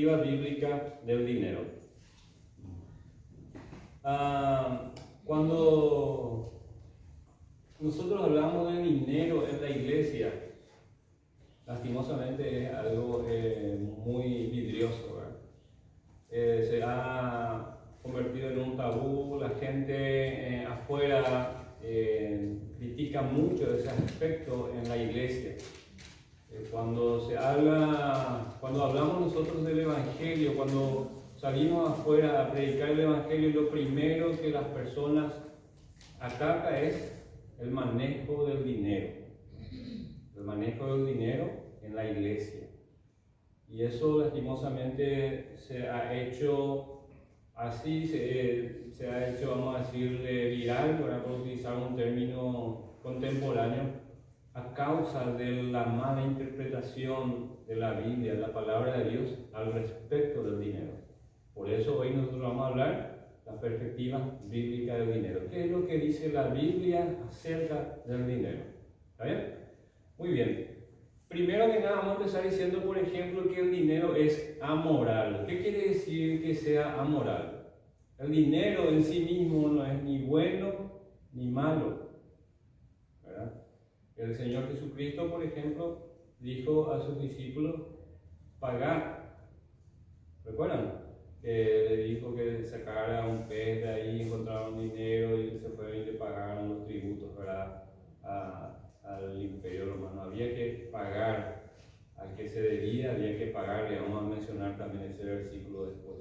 perspectiva bíblica del dinero. Cuando nosotros hablamos de dinero en la iglesia, lastimosamente es algo muy vidrioso, ¿verdad? Se ha convertido en un tabú, la gente afuera critica mucho ese aspecto en la iglesia. Cuando hablamos nosotros del Evangelio, cuando salimos afuera a predicar el Evangelio, lo primero que las personas atacan es el manejo del dinero. El manejo del dinero en la iglesia. Y eso lastimosamente se ha hecho así, se ha hecho, vamos a decirle, viral, por utilizar un término contemporáneo, a causa de la mala interpretación de la Biblia, de la palabra de Dios, al respecto del dinero. Por eso hoy nosotros vamos a hablar de la perspectiva bíblica del dinero. ¿Qué es lo que dice la Biblia acerca del dinero? ¿Está bien? Muy bien. Primero que nada vamos a empezar diciendo, por ejemplo, que el dinero es amoral. ¿Qué quiere decir que sea amoral? El dinero en sí mismo no es ni bueno ni malo, ¿verdad? El Señor Jesucristo, por ejemplo, dijo a sus discípulos, pagad. ¿Recuerdan? Que le dijo que sacara un pez de ahí, encontraron dinero y se fueron y le pagaron los tributos, ¿verdad? Al imperio romano. Había que pagar al que se debía, había que pagarle. Vamos a mencionar también ese versículo después.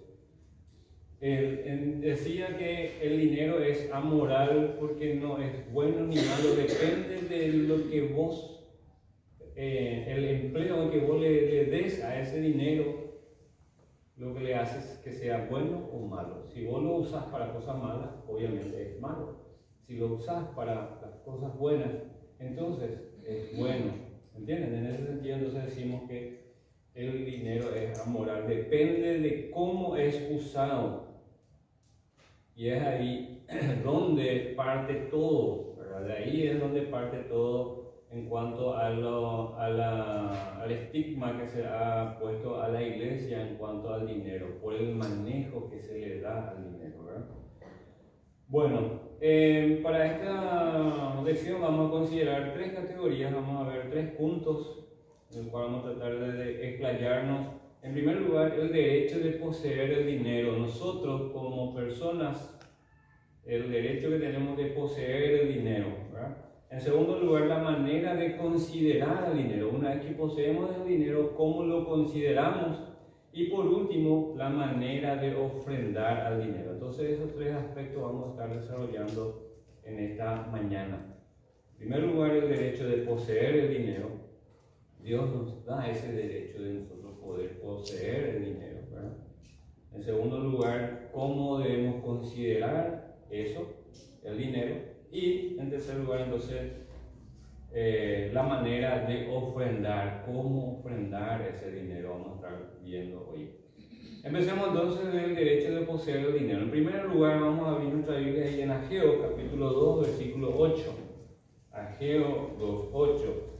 Decía que el dinero es amoral porque no es bueno ni malo, depende de lo que vos, el empleo que vos le des a ese dinero, lo que le haces que sea bueno o malo. Si vos lo usas para cosas malas, obviamente es malo. Si lo usas para las cosas buenas, entonces es bueno. ¿Entienden? En ese sentido, entonces decimos que el dinero es amoral, depende de cómo es usado. Y es ahí donde parte todo, ¿verdad? De ahí es donde parte todo en cuanto al estigma que se ha puesto a la iglesia en cuanto al dinero, por el manejo que se le da al dinero, ¿verdad? Bueno, para esta lección vamos a considerar tres categorías, vamos a ver tres puntos en los cuales vamos a tratar de explayarnos. En primer lugar, el derecho de poseer el dinero. Nosotros como personas, el derecho que tenemos de poseer el dinero, ¿verdad? En segundo lugar, la manera de considerar el dinero. Una vez que poseemos el dinero, ¿cómo lo consideramos? Y por último, la manera de ofrendar al dinero. Entonces, esos tres aspectos vamos a estar desarrollando en esta mañana. En primer lugar, el derecho de poseer el dinero. Dios nos da ese derecho de nosotros poder poseer el dinero, ¿verdad? En segundo lugar, cómo debemos considerar eso, el dinero. Y en tercer lugar, entonces, la manera de ofrendar, cómo ofrendar ese dinero, vamos a estar viendo hoy. Empecemos entonces del derecho de poseer el dinero. En primer lugar, vamos a abrir nuestra Biblia ahí en Ageo, capítulo 2, versículo 8. Ageo 2, 8.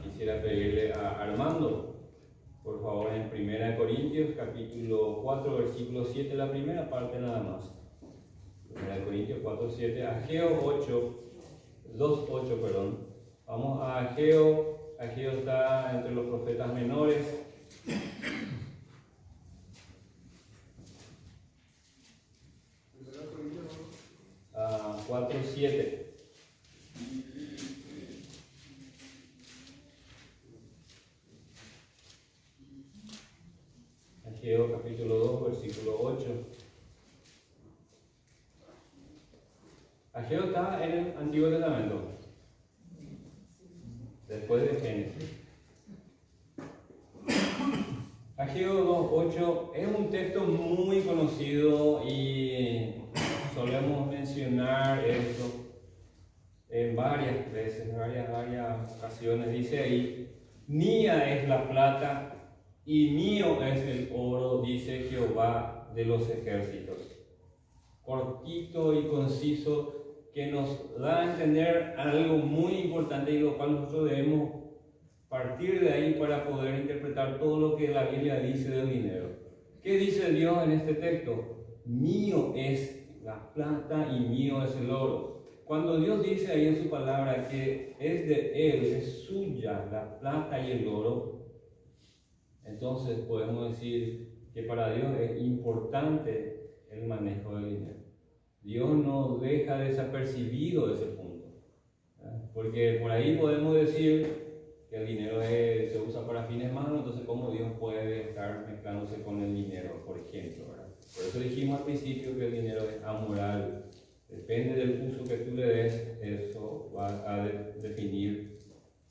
Quisiera pedirle a Armando, por favor, en 1 Corintios, capítulo 4, versículo 7, la primera parte nada más. 1 Corintios 4, 7, Ageo 8, 2, 8, perdón. Vamos a Ageo. Ageo está entre los profetas menores. 4, 7. Ageo capítulo 2, versículo 8. Ageo está en el Antiguo Testamento, después de Génesis. Ageo 2.8 es un texto muy conocido y solemos mencionar esto en varias veces, en varias ocasiones. Dice ahí, mía es la plata y mío es el oro, dice Jehová de los ejércitos. Cortito y conciso, que nos da a entender algo muy importante y lo cual nosotros debemos partir de ahí para poder interpretar todo lo que la Biblia dice del dinero. ¿Qué dice Dios en este texto? Mío es la plata y mío es el oro. Cuando Dios dice ahí en su palabra que es de Él, es suya la plata y el oro, entonces podemos decir que para Dios es importante el manejo del dinero. Dios no deja desapercibido ese punto, ¿verdad? Porque por ahí podemos decir que el dinero se usa para fines malos, entonces ¿cómo Dios puede estar mezclándose con el dinero, por ejemplo, ¿verdad? Por eso dijimos al principio que el dinero es amoral. Depende del uso que tú le des, eso va a definir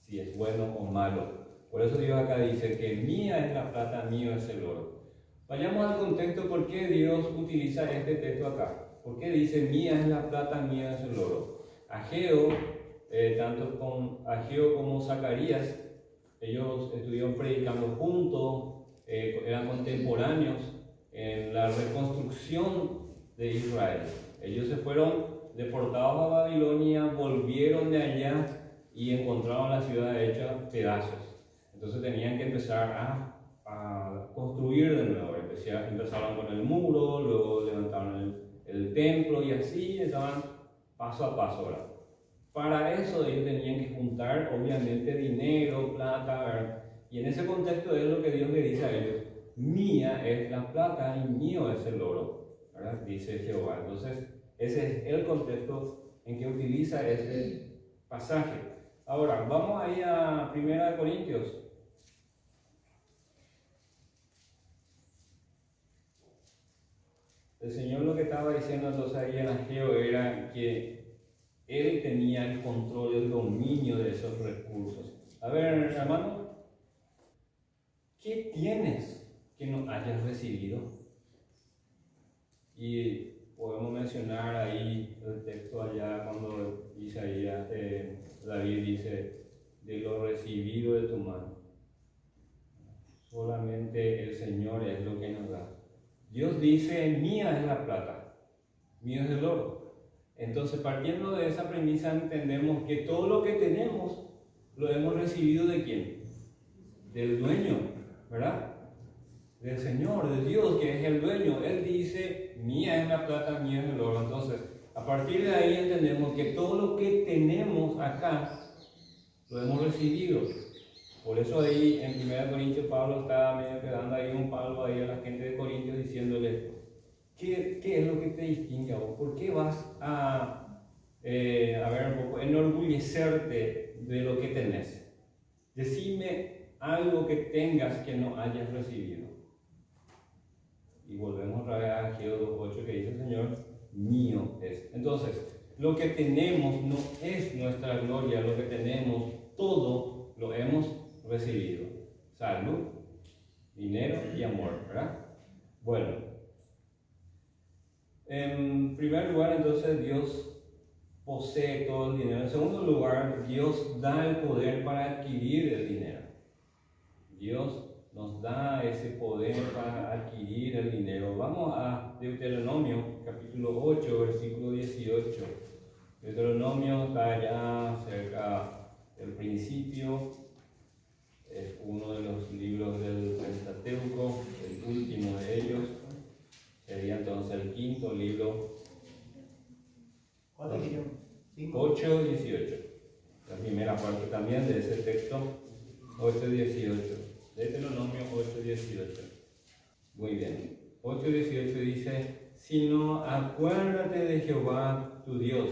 si es bueno o malo. Por eso Dios acá dice que mía es la plata, mío es el oro. Vayamos al contexto, ¿por qué Dios utiliza este texto acá? ¿Por qué dice mía es la plata, mía es el oro? Ageo, tanto con Ageo como Zacarías, ellos estuvieron predicando juntos, eran contemporáneos en la reconstrucción de Israel. Ellos se fueron deportados a Babilonia, volvieron de allá y encontraron la ciudad hecha pedazos. Entonces tenían que empezar a construir de nuevo. Empezaron con el muro, luego levantaron el templo y así estaban paso a paso, ¿verdad? Para eso ellos tenían que juntar obviamente dinero, plata, ¿verdad? Y en ese contexto es lo que Dios le dice a ellos: mía es la plata y mío es el oro, ¿verdad? Dice Jehová. Entonces ese es el contexto en que utiliza ese pasaje. Ahora vamos ahí a 1 Corintios. El Señor lo que estaba diciendo entonces ahí en Ageo era que Él tenía el control, el dominio de esos recursos. A ver, hermano, ¿qué tienes que no hayas recibido? Y podemos mencionar ahí el texto allá cuando Isaías, David dice, de lo recibido de tu mano. Solamente el Señor es lo que nos da. Dios dice, mía es la plata, mío es el oro. Entonces, partiendo de esa premisa, entendemos que todo lo que tenemos lo hemos recibido ¿de quién? Del dueño, ¿verdad? Del Señor, de Dios, que es el dueño. Él dice, mía es la plata, mío es el oro. Entonces, a partir de ahí entendemos que todo lo que tenemos acá lo hemos recibido. Por eso ahí en 1 Corintios Pablo está medio que dando ahí un palo ahí a la gente de Corintios diciéndole, ¿qué es lo que te distingue a vos? ¿Por qué vas a ver un poco, enorgullecerte de lo que tenés? Decime algo que tengas que no hayas recibido. Y volvemos a ver a Ageo 2:8 que dice el Señor, mío es. Entonces, lo que tenemos no es nuestra gloria, lo que tenemos, todo lo hemos recibido. Salud, dinero y amor, ¿verdad? Bueno, en primer lugar, entonces, Dios posee todo el dinero. En segundo lugar, Dios da el poder para adquirir el dinero. Dios nos da ese poder para adquirir el dinero. Vamos a Deuteronomio, capítulo 8, versículo 18. Deuteronomio está allá cerca del principio. Es uno de los libros del Pentateuco, el último de ellos. Sería entonces el quinto libro. 8:18. La primera parte también de ese texto, 8:18. Deuteronomio 8:18. Muy bien. 8:18 dice, sino acuérdate de Jehová tu Dios,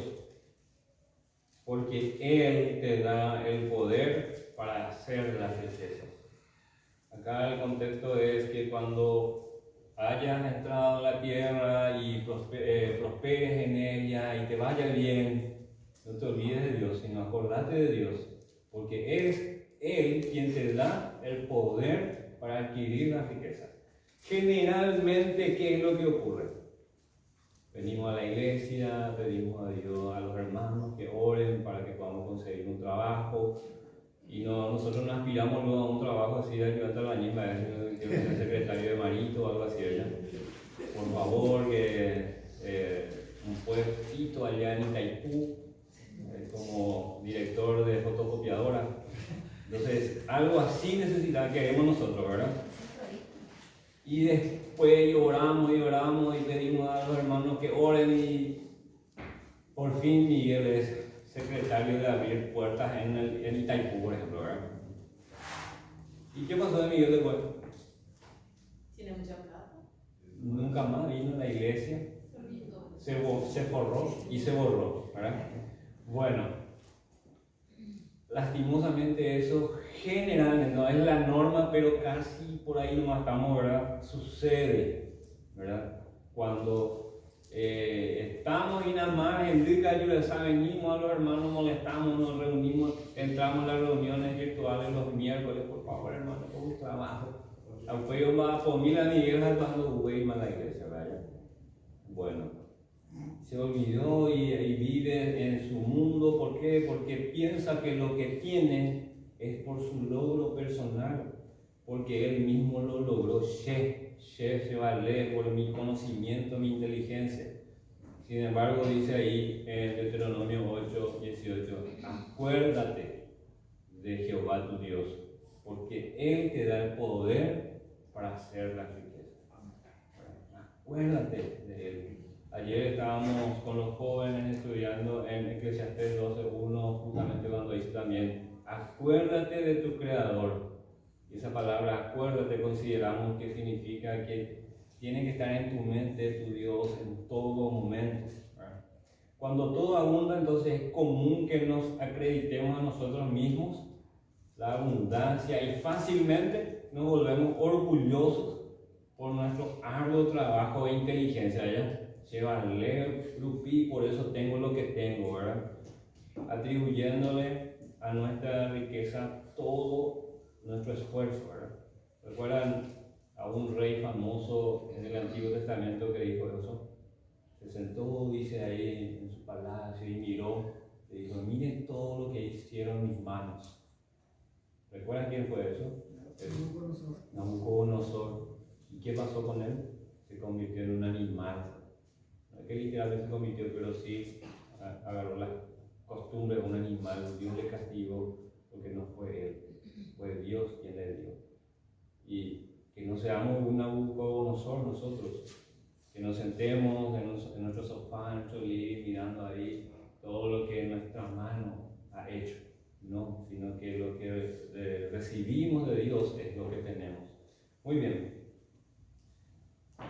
porque Él te da el poder para hacer las riquezas. Acá el contexto es que cuando hayas entrado en la tierra y prosperes en ella y te vaya bien, no te olvides de Dios, sino acordate de Dios, porque es Él quien te da el poder para adquirir las riquezas. Generalmente, ¿qué es lo que ocurre? Venimos a la iglesia, pedimos a Dios, a los hermanos que oren para que podamos conseguir un trabajo, y nosotros no aspiramos luego a un trabajo así de ayudante albañil, quiero ser secretario de Marito o algo así, ¿verdad? Por favor, que un puestito allá en Itaipú, como director de fotocopiadora. Entonces, algo así queremos nosotros, ¿verdad? Y después lloramos y pedimos a los hermanos que oren y por fin Miguel es secretario de abrir puertas en Itaipú, por ejemplo, ¿verdad? ¿Y qué pasó de Miguel después? Tiene mucha plata. Nunca más vino a la iglesia, se forró y se borró, ¿verdad? Bueno, lastimosamente eso generalmente no es la norma, pero casi por ahí nomás estamos, ¿verdad? Sucede, ¿verdad? Cuando estamos y nada más en rica ayuda, venimos a los hermanos, molestamos, nos reunimos, entramos en las reuniones virtuales los miércoles, por favor hermano, por un trabajo. Aunque yo va a poner a Miguel cuando voy a la iglesia, ¿verdad? Bueno, se olvidó y vive en su mundo. ¿Por qué? Porque piensa que lo que tiene es por su logro personal, porque él mismo lo logró. Se vale por mi conocimiento, mi inteligencia. Sin embargo, dice ahí en Deuteronomio 8:18, acuérdate de Jehová tu Dios, porque Él te da el poder para hacer la riqueza. Acuérdate de Él. Ayer estábamos con los jóvenes estudiando en Eclesiastés 12:1, justamente cuando dice también, acuérdate de tu Creador. Y esa palabra acuérdate consideramos que significa que tiene que estar en tu mente tu Dios en todo momento. Cuando todo abunda, entonces es común que nos acreditemos a nosotros mismos la abundancia y fácilmente nos volvemos orgullosos por nuestro arduo trabajo e inteligencia. Llevarle, grupí, por eso tengo lo que tengo, ¿verdad? Atribuyéndole a nuestra riqueza todo nuestro esfuerzo, ¿verdad? ¿Recuerdan a un rey famoso en el Antiguo Testamento que dijo eso? Se sentó, dice ahí en su palacio y miró, y dijo, miren todo lo que hicieron mis manos. ¿Recuerdan quién fue eso? Nabucodonosor. ¿Y qué pasó con él? Se convirtió en un animal. No es que literalmente se convirtió, pero sí agarró la costumbre de un animal. Dios le castigó porque no fue él, fue Dios quien le dio. Y que no seamos un Nabucodonosor nosotros, que nos sentemos en nuestro sofá, en nuestro living, mirando ahí todo lo que nuestra mano ha hecho. No, sino que lo que recibimos de Dios es lo que tenemos. Muy bien.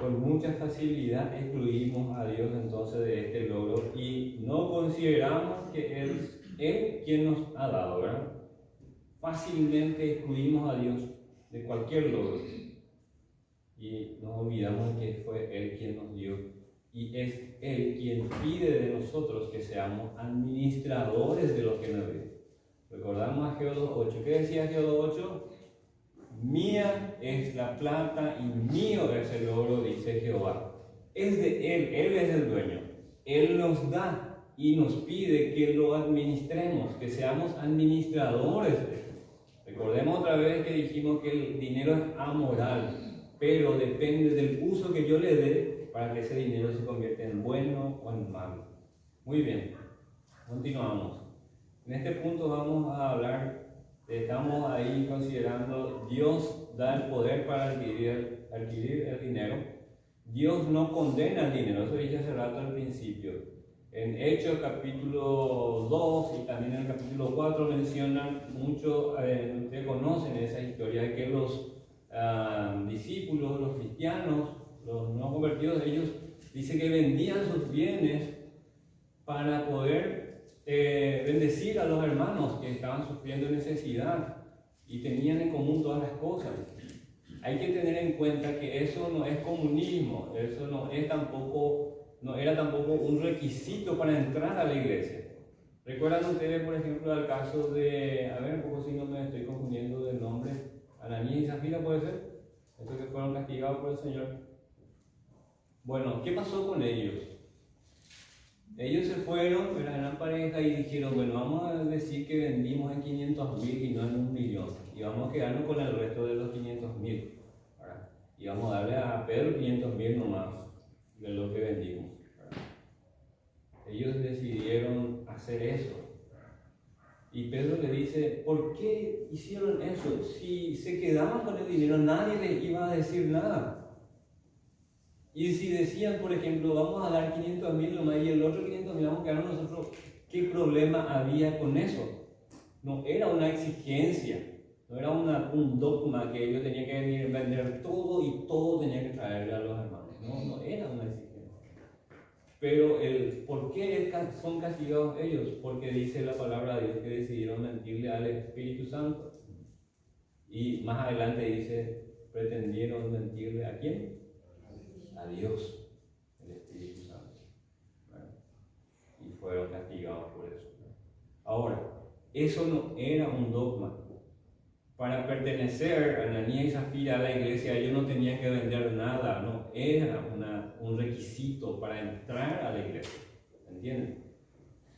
Con mucha facilidad excluimos a Dios entonces de este logro y no consideramos que es Él quien nos ha dado, ¿verdad? Fácilmente excluimos a Dios de cualquier logro y nos olvidamos que fue Él quien nos dio y es Él quien pide de nosotros que seamos administradores de lo que nos dio. Recordamos a Génesis 8. ¿Qué decía Génesis 8? Mía es la plata y mío es el oro, dice Jehová. Es de Él es el dueño. Él nos da y nos pide que lo administremos, que seamos administradores de Él. Recordemos otra vez que dijimos que el dinero es amoral, pero depende del uso que yo le dé para que ese dinero se convierta en bueno o en malo. Muy bien, continuamos. En este punto vamos a hablar, estamos ahí considerando Dios da el poder para adquirir el dinero. Dios no condena el dinero, eso dije hace rato al principio. En Hechos capítulo 2 y también en el capítulo 4 mencionan mucho, ustedes conocen esa historia de que los discípulos, los cristianos, los no convertidos, ellos dicen que vendían sus bienes para poder bendecir a los hermanos que estaban sufriendo necesidad y tenían en común todas las cosas. Hay que tener en cuenta que eso no es comunismo, eso no era tampoco un requisito para entrar a la iglesia. ¿Recuerdan ustedes, por ejemplo, el caso de, a ver, un poco si no me estoy confundiendo del nombre, Ananías y Zafira, puede ser? Estos que fueron castigados por el Señor. Bueno, ¿qué pasó con ellos? Ellos se fueron, eran pareja y dijeron, bueno, vamos a decir que vendimos en 500.000 y no en 1.000.000. Y vamos a quedarnos con el resto de los 500.000. Y vamos a darle a Pedro 500.000 nomás de lo que vendimos. Ellos decidieron hacer eso. Y Pedro le dice, ¿por qué hicieron eso? Si se quedaban con el dinero, nadie les iba a decir nada. Y si decían, por ejemplo, vamos a dar 500.000 nomás y el otro 500.000 vamos a quedar nosotros, ¿qué problema había con eso? No era una exigencia, no era un dogma que ellos tenían que venir a vender todo y todo tenían que traerle a los hermanos. No era una exigencia. Pero ¿por qué son castigados ellos? Porque dice la palabra de Dios que decidieron mentirle al Espíritu Santo. Y más adelante dice, pretendieron mentirle ¿a quién? A Dios, el Espíritu Santo. Bueno, y fueron castigados por eso. Ahora, eso no era un dogma. Para pertenecer a Ananías y Zafira a la iglesia, ellos no tenían que vender nada, no, era un requisito para entrar a la iglesia, ¿entienden?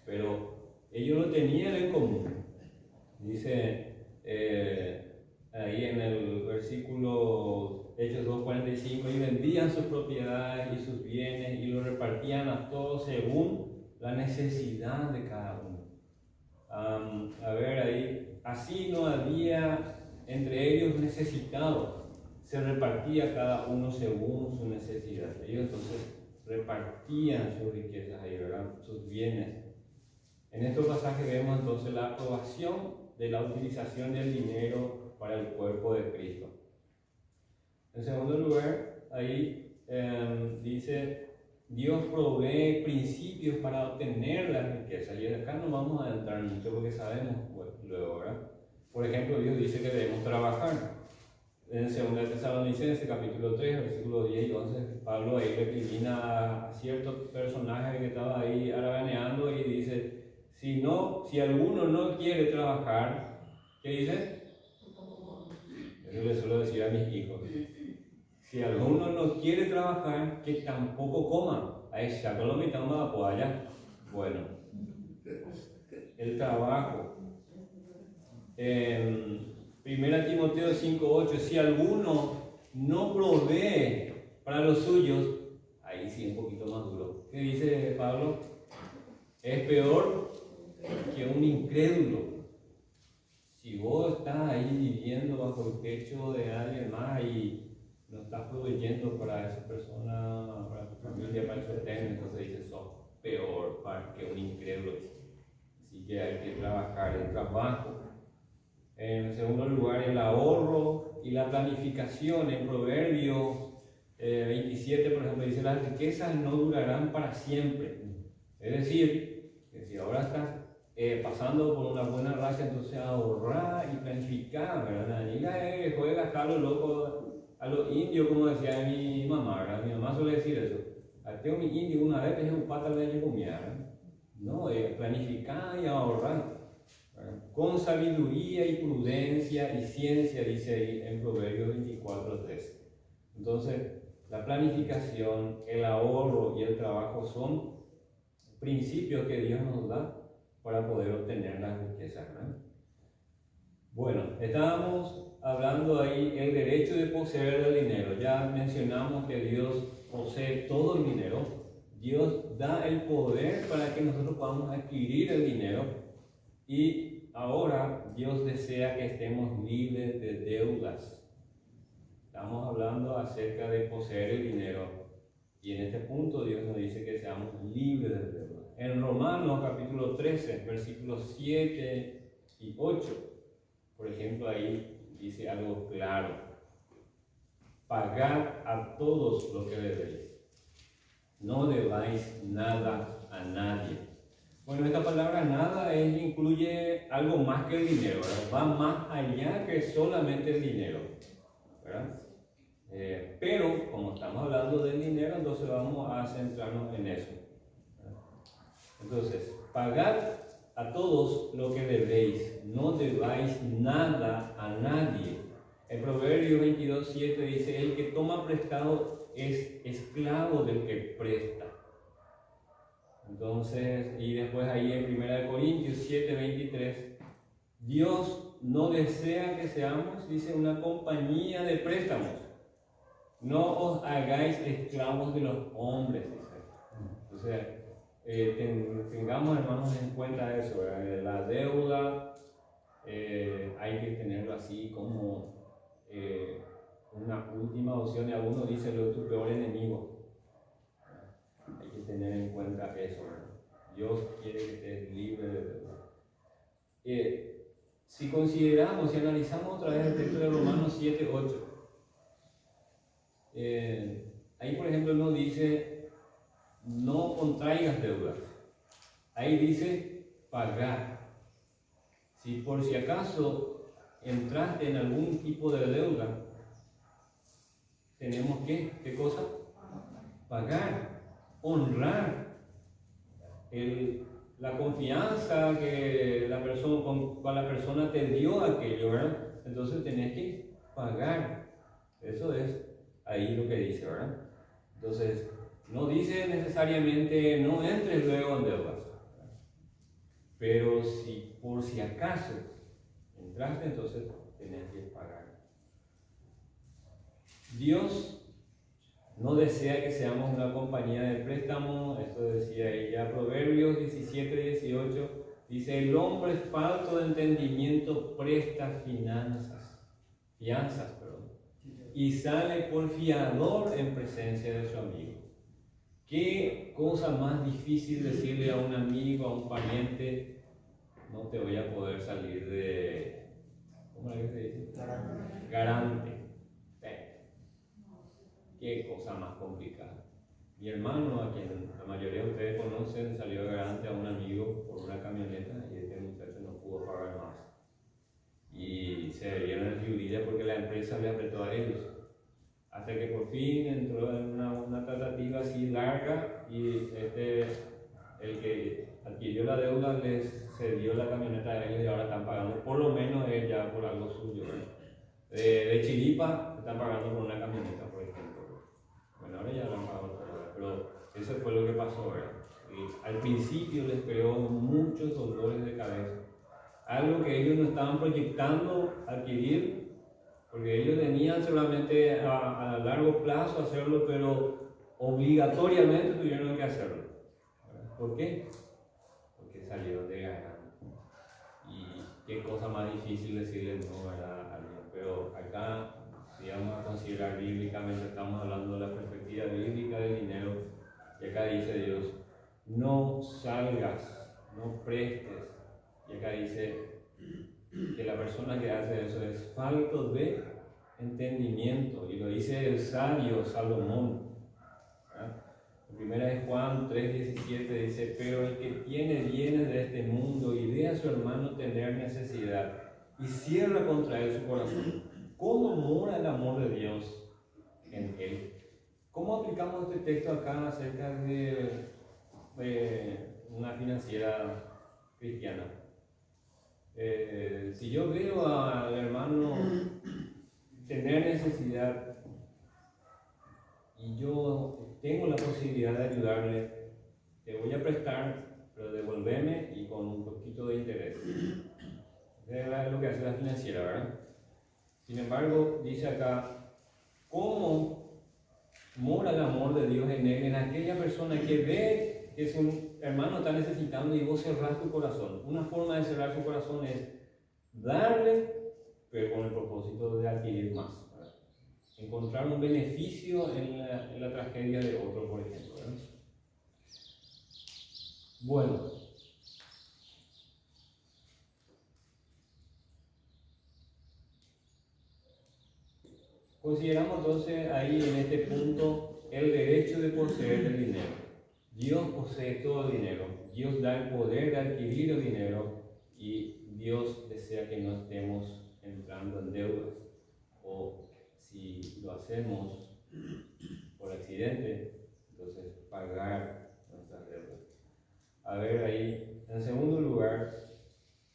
Pero ellos lo tenían en común. Dice ahí en el versículo Hechos 2:45, y vendían sus propiedades y sus bienes y lo repartían a todos según la necesidad de cada uno. A ver ahí, así no había entre ellos necesitados, se repartía cada uno según su necesidad. Ellos entonces repartían sus riquezas ahí, ¿verdad? Sus bienes. En este pasaje vemos entonces la aprobación de la utilización del dinero para el cuerpo de Cristo. En segundo lugar, ahí dice, Dios provee principios para obtener las riquezas. Y acá no vamos a entrar mucho porque sabemos luego, ¿verdad? Por ejemplo, Dios dice que debemos trabajar. En 2 Tesalonicenses, capítulo 3, versículos 10 y 11, Pablo ahí recrimina a cierto personaje que estaba ahí haraganeando y dice, si alguno no quiere trabajar, ¿qué dice? Eso le suelo decir a mis hijos. Si alguno no quiere trabajar, que tampoco coma. Ahí ya con lo mitad más allá. Bueno, el trabajo. 1 Timoteo 5:8, si alguno no provee para los suyos, ahí sí un poquito más duro. ¿Qué dice Pablo? Es peor que un incrédulo. Si vos estás ahí viviendo bajo el techo de alguien más y no estás proveyendo para esa persona, para tu familia, para el sostén, entonces dices, sos peor que un incrédulo. Así que hay que trabajar el trabajo. En segundo lugar, el ahorro y la planificación. En Proverbios 27, por ejemplo, dice, las riquezas no durarán para siempre. Es decir, que si ahora estás pasando por una buena racha, entonces ahorrar y planificar, ¿verdad? Ni juega gastar lo loco a los indios, como decía mi mamá, ¿verdad? Mi mamá suele decir eso. A mi indio una vez es un pata de comida, ¿verdad? No, planificar y ahorrar. Con sabiduría y prudencia y ciencia, dice ahí en Proverbios 24:13. Entonces, la planificación, el ahorro y el trabajo son principios que Dios nos da para poder obtener las riquezas, ¿no? Bueno, estábamos hablando ahí el derecho de poseer el dinero. Ya mencionamos que Dios posee todo el dinero. Dios da el poder para que nosotros podamos adquirir el dinero. Y ahora Dios desea que estemos libres de deudas. Estamos hablando acerca de poseer el dinero. Y en este punto Dios nos dice que seamos libres de deudas. En Romanos capítulo 13, versículos 7 y 8, por ejemplo, ahí dice algo claro. Pagad a todos lo que debéis. No debáis nada a nadie. Bueno, esta palabra nada incluye algo más que el dinero, ¿verdad? Va más allá que solamente el dinero, ¿verdad? Pero como estamos hablando del dinero, entonces vamos a centrarnos en eso, ¿verdad? Entonces, pagad a todos lo que debéis, no debáis nada a nadie. En Proverbios 22:7 dice, el que toma prestado es esclavo del que presta. Entonces, y después ahí en 1 Corintios 7:23, Dios no desea que seamos, dice, una compañía de préstamos. No os hagáis esclavos de los hombres, dice. Entonces, tengamos, hermanos, en cuenta eso, ¿verdad? La deuda hay que tenerlo así como una última opción, y algunos dicen lo de tu peor enemigo. Hay que tener en cuenta eso, ¿verdad? Dios quiere que estés libre de deuda. Si consideramos, si analizamos otra vez el texto de Romanos 7:8, ahí por ejemplo no dice no contraigas deudas, ahí dice pagar. Si por si acaso entraste en algún tipo de deuda, tenemos que, ¿qué cosa? Pagar, honrar la confianza que la persona, con la persona te dio aquello, ¿verdad? Entonces tenés que pagar. Eso es ahí lo que dice, ¿verdad? Entonces, no dice necesariamente no entres luego en deudas, pero si por si acaso entraste, entonces tenés que pagar. Dios no desea que seamos una compañía de préstamo, esto decía ella. Proverbios 17:18 dice: el hombre falto de entendimiento presta fianzas, y sale por fiador en presencia de su amigo. ¿Qué cosa más difícil decirle a un amigo, a un pariente: no te voy a poder salir de, ¿cómo es que se dice? Garante. Qué cosa más complicada. Mi hermano, a quien la mayoría de ustedes conocen, salió garante a un amigo por una camioneta y este muchacho no pudo pagar más. Y se vieron en Florida porque la empresa le apretó a ellos. Hasta que por fin entró en una tratativa así larga y el que adquirió la deuda les cedió la camioneta a ellos y ahora están pagando, por lo menos él ya por algo suyo. De chiripa están pagando por una camioneta, por ejemplo. Bueno, ahora ya lo han pagado todo, pero eso fue lo que pasó, ¿verdad? Y al principio les creó muchos dolores de cabeza. Algo que ellos no estaban proyectando adquirir, porque ellos tenían seguramente a largo plazo hacerlo, pero obligatoriamente tuvieron que hacerlo. ¿Por qué? Porque salieron de garante. Y qué cosa más difícil decirle no, ¿verdad? Pero acá, si vamos a considerar bíblicamente, estamos hablando de la perspectiva bíblica del dinero, y acá dice Dios: no salgas, no prestes. Y acá dice que la persona que hace eso es falto de entendimiento, y lo dice el sabio Salomón. En primera de Juan 3:17 dice: pero el que tiene bienes de este mundo y ve a su hermano tener necesidad y cierra contra él su corazón, ¿cómo mora el amor de Dios en él? ¿Cómo aplicamos este texto acá acerca de una financiera cristiana? Si yo veo al hermano tener necesidad y yo tengo la posibilidad de ayudarle, te voy a prestar, pero devolveme y con un poquito de interés. Es lo que hace la financiera, ¿verdad? Sin embargo, dice acá: ¿cómo mora el amor de Dios en él? En aquella persona que ve que su hermano está necesitando y vos cerrás tu corazón. Una forma de cerrar su corazón es darle, pero con el propósito de adquirir más, ¿verdad? Encontrar un beneficio en la tragedia de otro, por ejemplo, ¿verdad? Bueno, consideramos entonces ahí en este punto el derecho de poseer el dinero. Dios posee todo el dinero, Dios da el poder de adquirir el dinero, y Dios desea que no estemos entrando en deudas, o si lo hacemos por accidente, entonces pagar nuestras deudas. A ver ahí, en segundo lugar,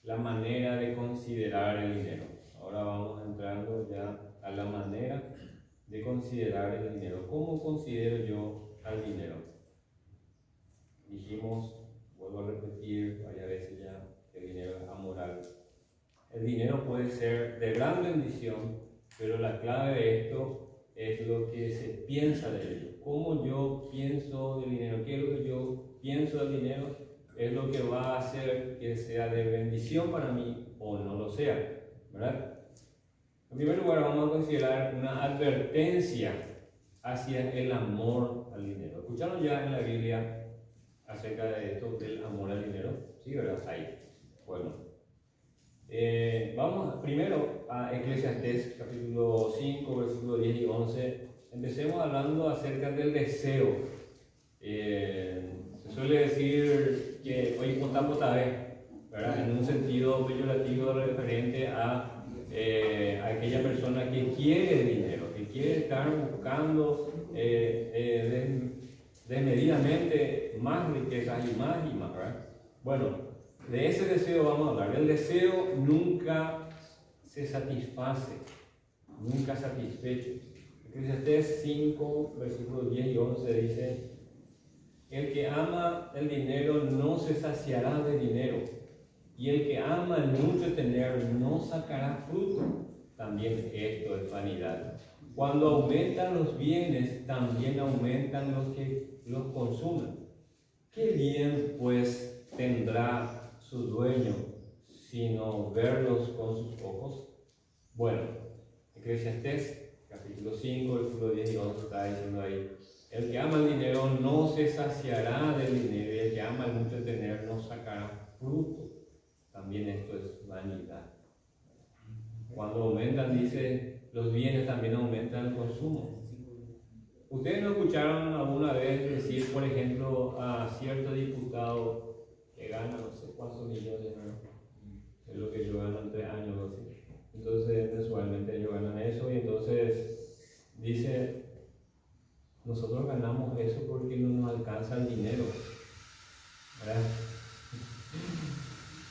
la manera de considerar el dinero. Ahora vamos entrando ya a la manera de considerar el dinero. ¿Cómo considero yo al dinero? Dijimos, vuelvo a repetir varias veces ya, que el dinero es amoral. El dinero puede ser de gran bendición, pero la clave de esto es lo que se piensa de ello. ¿Cómo yo pienso del dinero? ¿Qué es lo que yo pienso del dinero es lo que va a hacer que sea de bendición para mí o no lo sea, ¿verdad? En primer lugar, vamos a considerar una advertencia hacia el amor al dinero. ¿Escucharon ya en la Biblia acerca de esto del amor al dinero? Sí, ¿verdad? Ahí. Bueno. Vamos primero a Eclesiastés capítulo 5, versículos 10 y 11. Empecemos hablando acerca del deseo. Se suele decir que hoy contamos vez, ¿verdad? En un sentido peyorativo referente a aquella persona que quiere dinero, que quiere estar buscando desmedidamente más riquezas y más, ¿verdad? Bueno, de ese deseo vamos a hablar. El deseo nunca se satisface, nunca satisfecho. Eclesiastés 5, versículos 10 y 11 dice: el que ama el dinero no se saciará de dinero, y el que ama el mucho tener no sacará fruto. También esto es vanidad. Cuando aumentan los bienes, también aumentan los que los consumen. ¿Qué bien pues tendrá su dueño sino verlos con sus ojos? Bueno, Eclesiastés capítulo 5, versículo 10 y 11 está diciendo ahí: el que ama el dinero no se saciará del dinero, y el que ama el mucho tener no sacará fruto. También esto es vanidad. Cuando aumentan, dice, los bienes, también aumentan el consumo. ¿Ustedes no escucharon alguna vez decir, por ejemplo, a cierto diputado que gana no sé cuántos millones, ¿no? Es lo que ellos ganan 3 años o así? Entonces, mensualmente ellos ganan eso, y entonces dice: nosotros ganamos eso porque no nos alcanza el dinero, ¿verdad?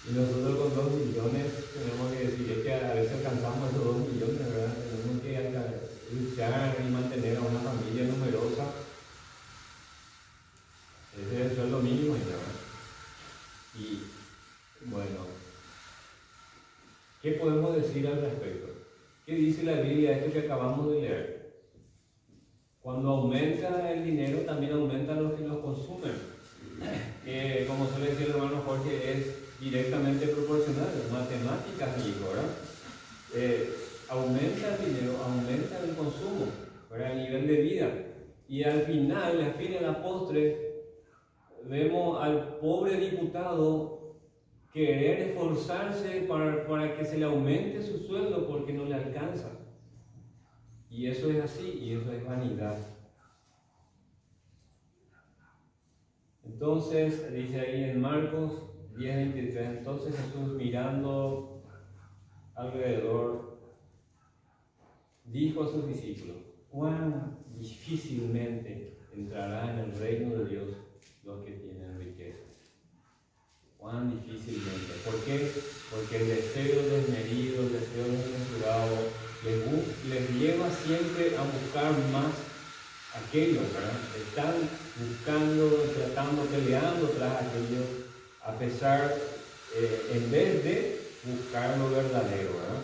Y nosotros con 2 millones tenemos que decir, es que a veces alcanzamos esos 2 millones, ¿verdad? Tenemos que luchar y mantener a una familia numerosa. Ese es el sueldo mínimo, ¿verdad? Y bueno, ¿qué podemos decir al respecto? ¿Qué dice la Biblia, esto que acabamos de leer? Cuando aumenta el dinero, también aumentan los que los consumen. Como suele decir el hermano Jorge, es directamente proporcional, matemáticas, hijo, ¿verdad? Aumenta el dinero, aumenta el consumo, ¿verdad? El nivel de vida. Y al final, a la postre, vemos al pobre diputado querer esforzarse para que se le aumente su sueldo porque no le alcanza. Y eso es así, y eso es vanidad. Entonces, dice ahí en Marcos 10:23, entonces Jesús, mirando alrededor, dijo a sus discípulos: cuán difícilmente entrará en el reino de Dios los que tienen riquezas. Cuán difícilmente. ¿Por qué? Porque el deseo desmedido, el deseo desmesurado les lleva siempre a buscar más aquello, ¿verdad? Están buscando, tratando, peleando tras aquello, a pesar, en vez de buscar lo verdadero, ¿verdad?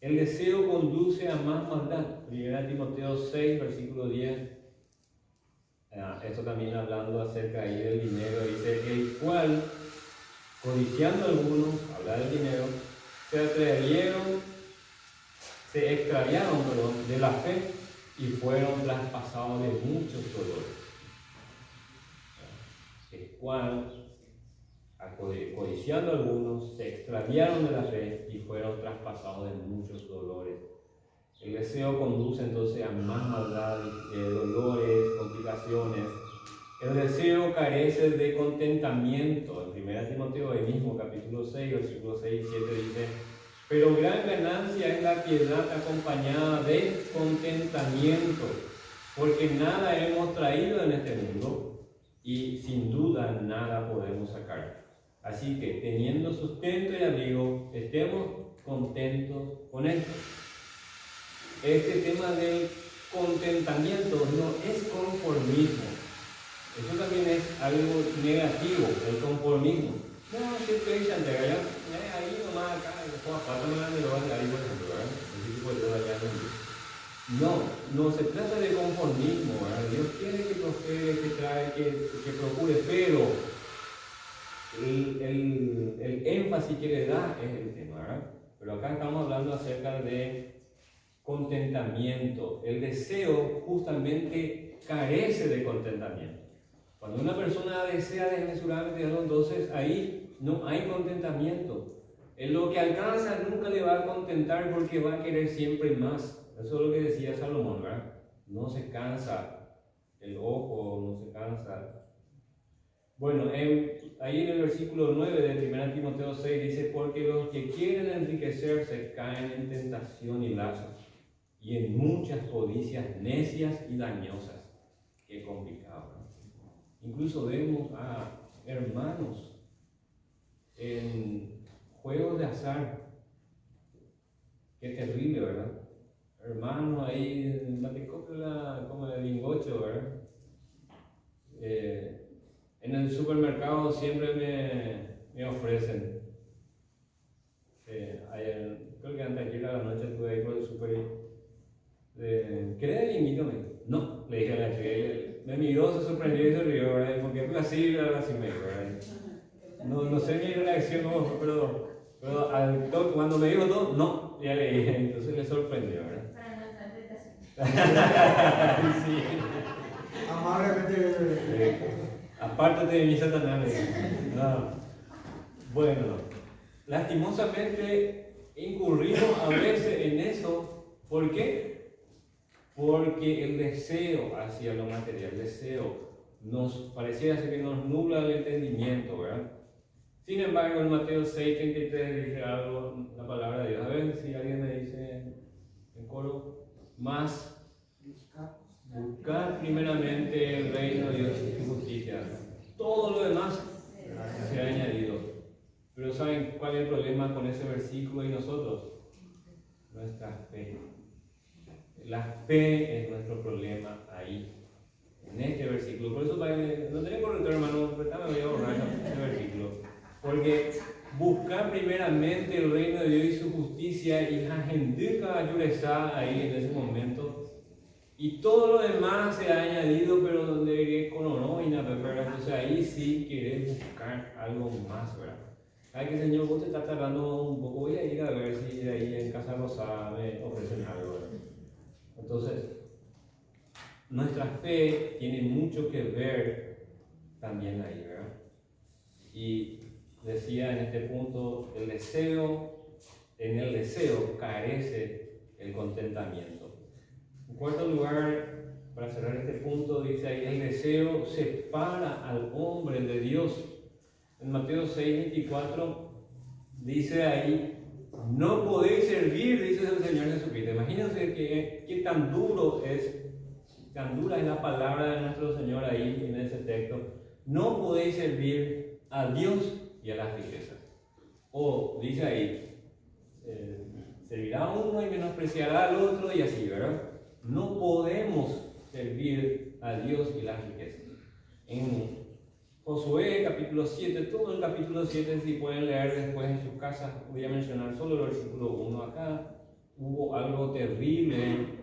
El deseo conduce a más maldad. 1 Timoteo 6, versículo 10. Esto también hablando acerca ahí del dinero, dice: el cual, codiciando algunos, habla del dinero, se extraviaron de la fe y fueron traspasados de muchos dolores. El cual, codiciando algunos, se extraviaron de la fe y fueron traspasados de muchos dolores. El deseo conduce entonces a más maldad, dolores, complicaciones. El deseo carece de contentamiento. En 1 Timoteo, el mismo capítulo 6, versículos 6 y 7 dice: pero gran ganancia es la piedad acompañada de contentamiento, porque nada hemos traído en este mundo y sin duda nada podemos sacar. Así que, teniendo sustento y abrigo, estemos contentos con esto. Este tema del contentamiento no es conformismo. Eso también es algo negativo, el conformismo. No, siempre hay chantera, ahí nomás acá, después aparte me la de ahí, por ejemplo, ¿verdad? Ese tipo de cosas ya no. no se trata de conformismo, ¿verdad? Dios quiere que prospere, que procure, pero el énfasis que le da es el tema, ¿verdad? Pero acá estamos hablando acerca de contentamiento. El deseo justamente carece de contentamiento. Cuando una persona desea desmesuradamente algo, entonces ahí no hay contentamiento. En lo que alcanza nunca le va a contentar porque va a querer siempre más. Eso es lo que decía Salomón, ¿verdad? No se cansa el ojo, no se cansa. Bueno, ahí en el versículo 9 de 1 Timoteo 6 dice: porque los que quieren enriquecerse caen en tentación y lazo, y en muchas codicias necias y dañosas. Qué complicado, ¿no? Incluso vemos a hermanos en juegos de azar. Qué terrible, ¿verdad? Hermanos ahí en Baticópula, como el lingocho, ¿verdad? En el supermercado siempre me ofrecen. Creo que antes de ayer a la noche estuve ahí por el super. ¿Querés el invito? No, le dije a la chica. Me miró, se sorprendió y se rió, ¿verdad? Porque así, así me dijo, ¿verdad? No sé mi reacción, pero cuando me dijo todo, no, ya le dije, entonces le sorprendió, ¿verdad? Para no entrar en tentación. Sí. Amablemente. Apártate de mí, Satanás. No. Bueno, lastimosamente incurrimos a veces en eso. ¿Por qué? Porque el deseo hacia lo material, el deseo, nos pareciera ser que nos nubla el entendimiento, ¿verdad? Sin embargo, en Mateo 6:33 dice algo, la palabra de Dios. A ver si alguien me dice en coro: más buscar primeramente el reino de Dios y su justicia. Todo lo demás se ha añadido. Pero ¿saben cuál es el problema con ese versículo y nosotros? Nuestra fe. La fe es nuestro problema ahí, en este versículo. Por eso no tenés corrector, hermano, pero me voy a borrar ese versículo. Porque buscar primeramente el reino de Dios y su justicia, y Jajendika Ayuresa ahí en ese momento. Y todo lo demás se ha añadido, pero donde con oroina, ¿verdad? Entonces ahí sí querés buscar algo más, ¿verdad? Ay, que Señor, vos te estás tardando un poco, voy a ir a ver si ahí en Casa Rosada me ofrecen algo, ¿verdad? Entonces, nuestra fe tiene mucho que ver también ahí, ¿verdad? Y decía en este punto, en el deseo carece el contentamiento. En cuarto lugar, para cerrar este punto, dice ahí: el deseo separa al hombre de Dios. En Mateo 6:24 dice ahí: no podéis servir, dice el Señor Jesucristo. Imagínense qué tan dura es la palabra de nuestro Señor ahí en ese texto. No podéis servir a Dios y a las riquezas. O dice ahí, servirá a uno y menospreciará al otro, y así, ¿verdad? No podemos servir a Dios y las riquezas. En Josué capítulo 7, todo el capítulo 7, si pueden leer después en sus casas, voy a mencionar solo el versículo 1 acá. Hubo algo terrible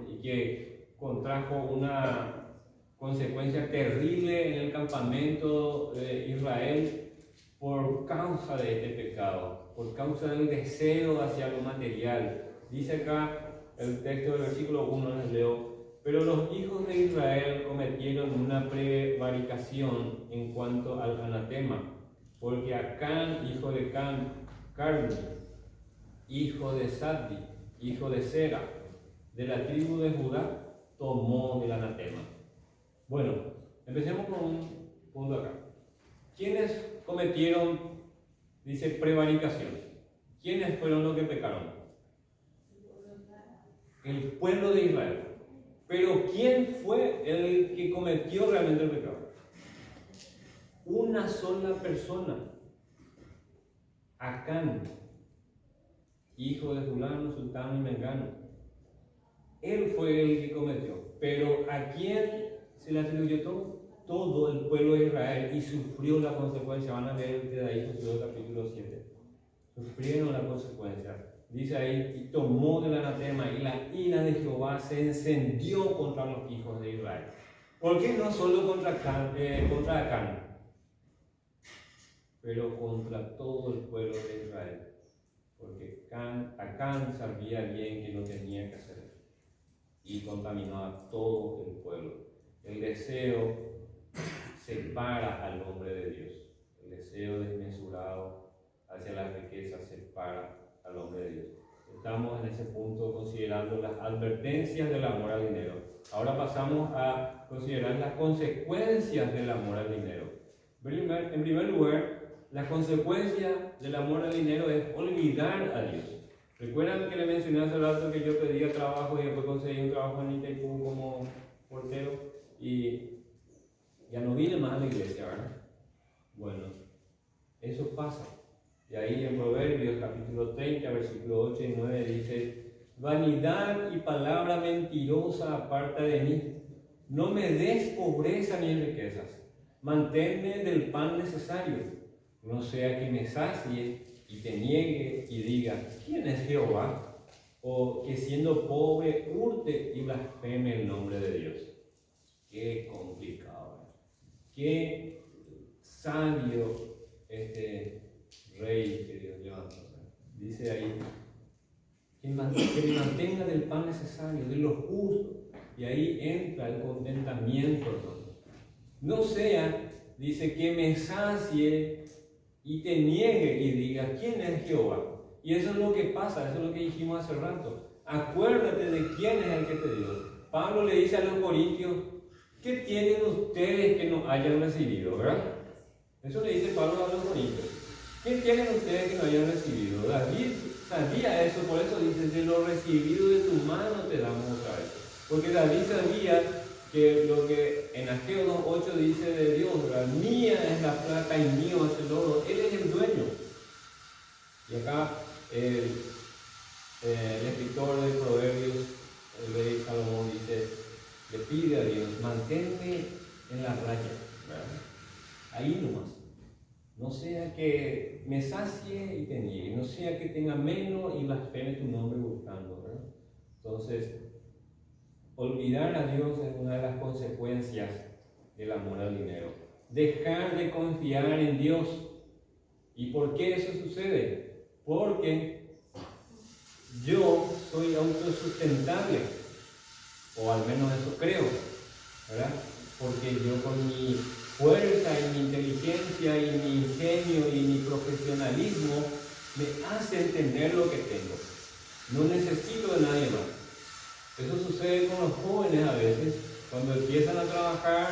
y que contrajo una consecuencia terrible en el campamento de Israel por causa de este pecado, por causa del deseo hacia lo material. Dice acá el texto del versículo 1, les leo: pero los hijos de Israel cometieron una prevaricación en cuanto al anatema, porque Acán, hijo de Carmi, hijo de Saddi, hijo de Sera, de la tribu de Judá, tomó el anatema. Bueno, empecemos con un punto acá. ¿Quiénes cometieron, dice, prevaricación? ¿Quiénes fueron los que pecaron? El pueblo de Israel. Pero ¿quién fue el que cometió realmente el pecado? Una sola persona: Acán, hijo de fulano, sultano y mengano. Él fue el que cometió. Pero ¿a quién se le atribuyó todo? Todo el pueblo de Israel, y sufrió la consecuencia. Van a leer desde ahí Josué capítulo 7. Sufrieron la consecuencia. Dice ahí, y tomó del anatema, y la ira de Jehová se encendió contra los hijos de Israel. ¿Por qué no solo contra Acán, pero contra todo el pueblo de Israel? Porque Acán sabía bien que no tenía que hacer eso, y contaminó a todo el pueblo. El deseo separa al hombre de Dios. El deseo desmesurado hacia las riquezas separa al hombre de Dios. Estamos en ese punto considerando las advertencias del amor al dinero. Ahora pasamos a considerar las consecuencias del amor al dinero. En primer lugar, la consecuencia del amor al dinero es olvidar a Dios. ¿Recuerdan que le mencioné hace rato que yo pedía trabajo y después conseguí un trabajo en Itaipú como portero y ya no vine más a la iglesia, ¿verdad? Bueno, eso pasa. Y ahí en Proverbios capítulo 30, versículo 8 y 9 dice: vanidad y palabra mentirosa aparta de mí. No me des pobreza ni riquezas. Manténme del pan necesario. No sea que me sacie y te niegue y diga: ¿quién es Jehová? O que siendo pobre hurte y blasfeme el nombre de Dios. Qué complicado. Qué sabio este rey que Dios levantó. Dice ahí que me mantenga del pan necesario, de lo justo. Y ahí entra el contentamiento. No sea, dice, que me sacie y te niegue y diga: ¿quién es Jehová? Y eso es lo que pasa, eso es lo que dijimos hace rato. Acuérdate de quién es el que te dio. Pablo le dice a los corintios: ¿qué tienen ustedes que no hayan recibido? ¿Verdad? Eso le dice Pablo a los corintios. ¿Qué tienen ustedes que no hayan recibido? David sabía eso, por eso dice: de lo recibido de tu mano te damos otra vez. Porque David sabía que lo que en Ageo 2:8 dice de Dios, ¿verdad? Mía es la plata y mío es el oro. Él es el dueño. Y acá el escritor de Proverbios, el rey Salomón, dice, le pide a Dios: manténme en la raya, ¿verdad? Ahí nomás. No sea que me sacie y te niegue, no sea que tenga menos y blasfeme tu nombre buscando, ¿verdad? Entonces, olvidar a Dios es una de las consecuencias del amor al dinero. Dejar de confiar en Dios. ¿Y por qué eso sucede? Porque yo soy autosustentable, o al menos eso creo, ¿verdad? Porque yo con mi fuerza y mi inteligencia y mi ingenio y mi profesionalismo me hace entender lo que tengo. No necesito de nadie más. Eso sucede con los jóvenes a veces, cuando empiezan a trabajar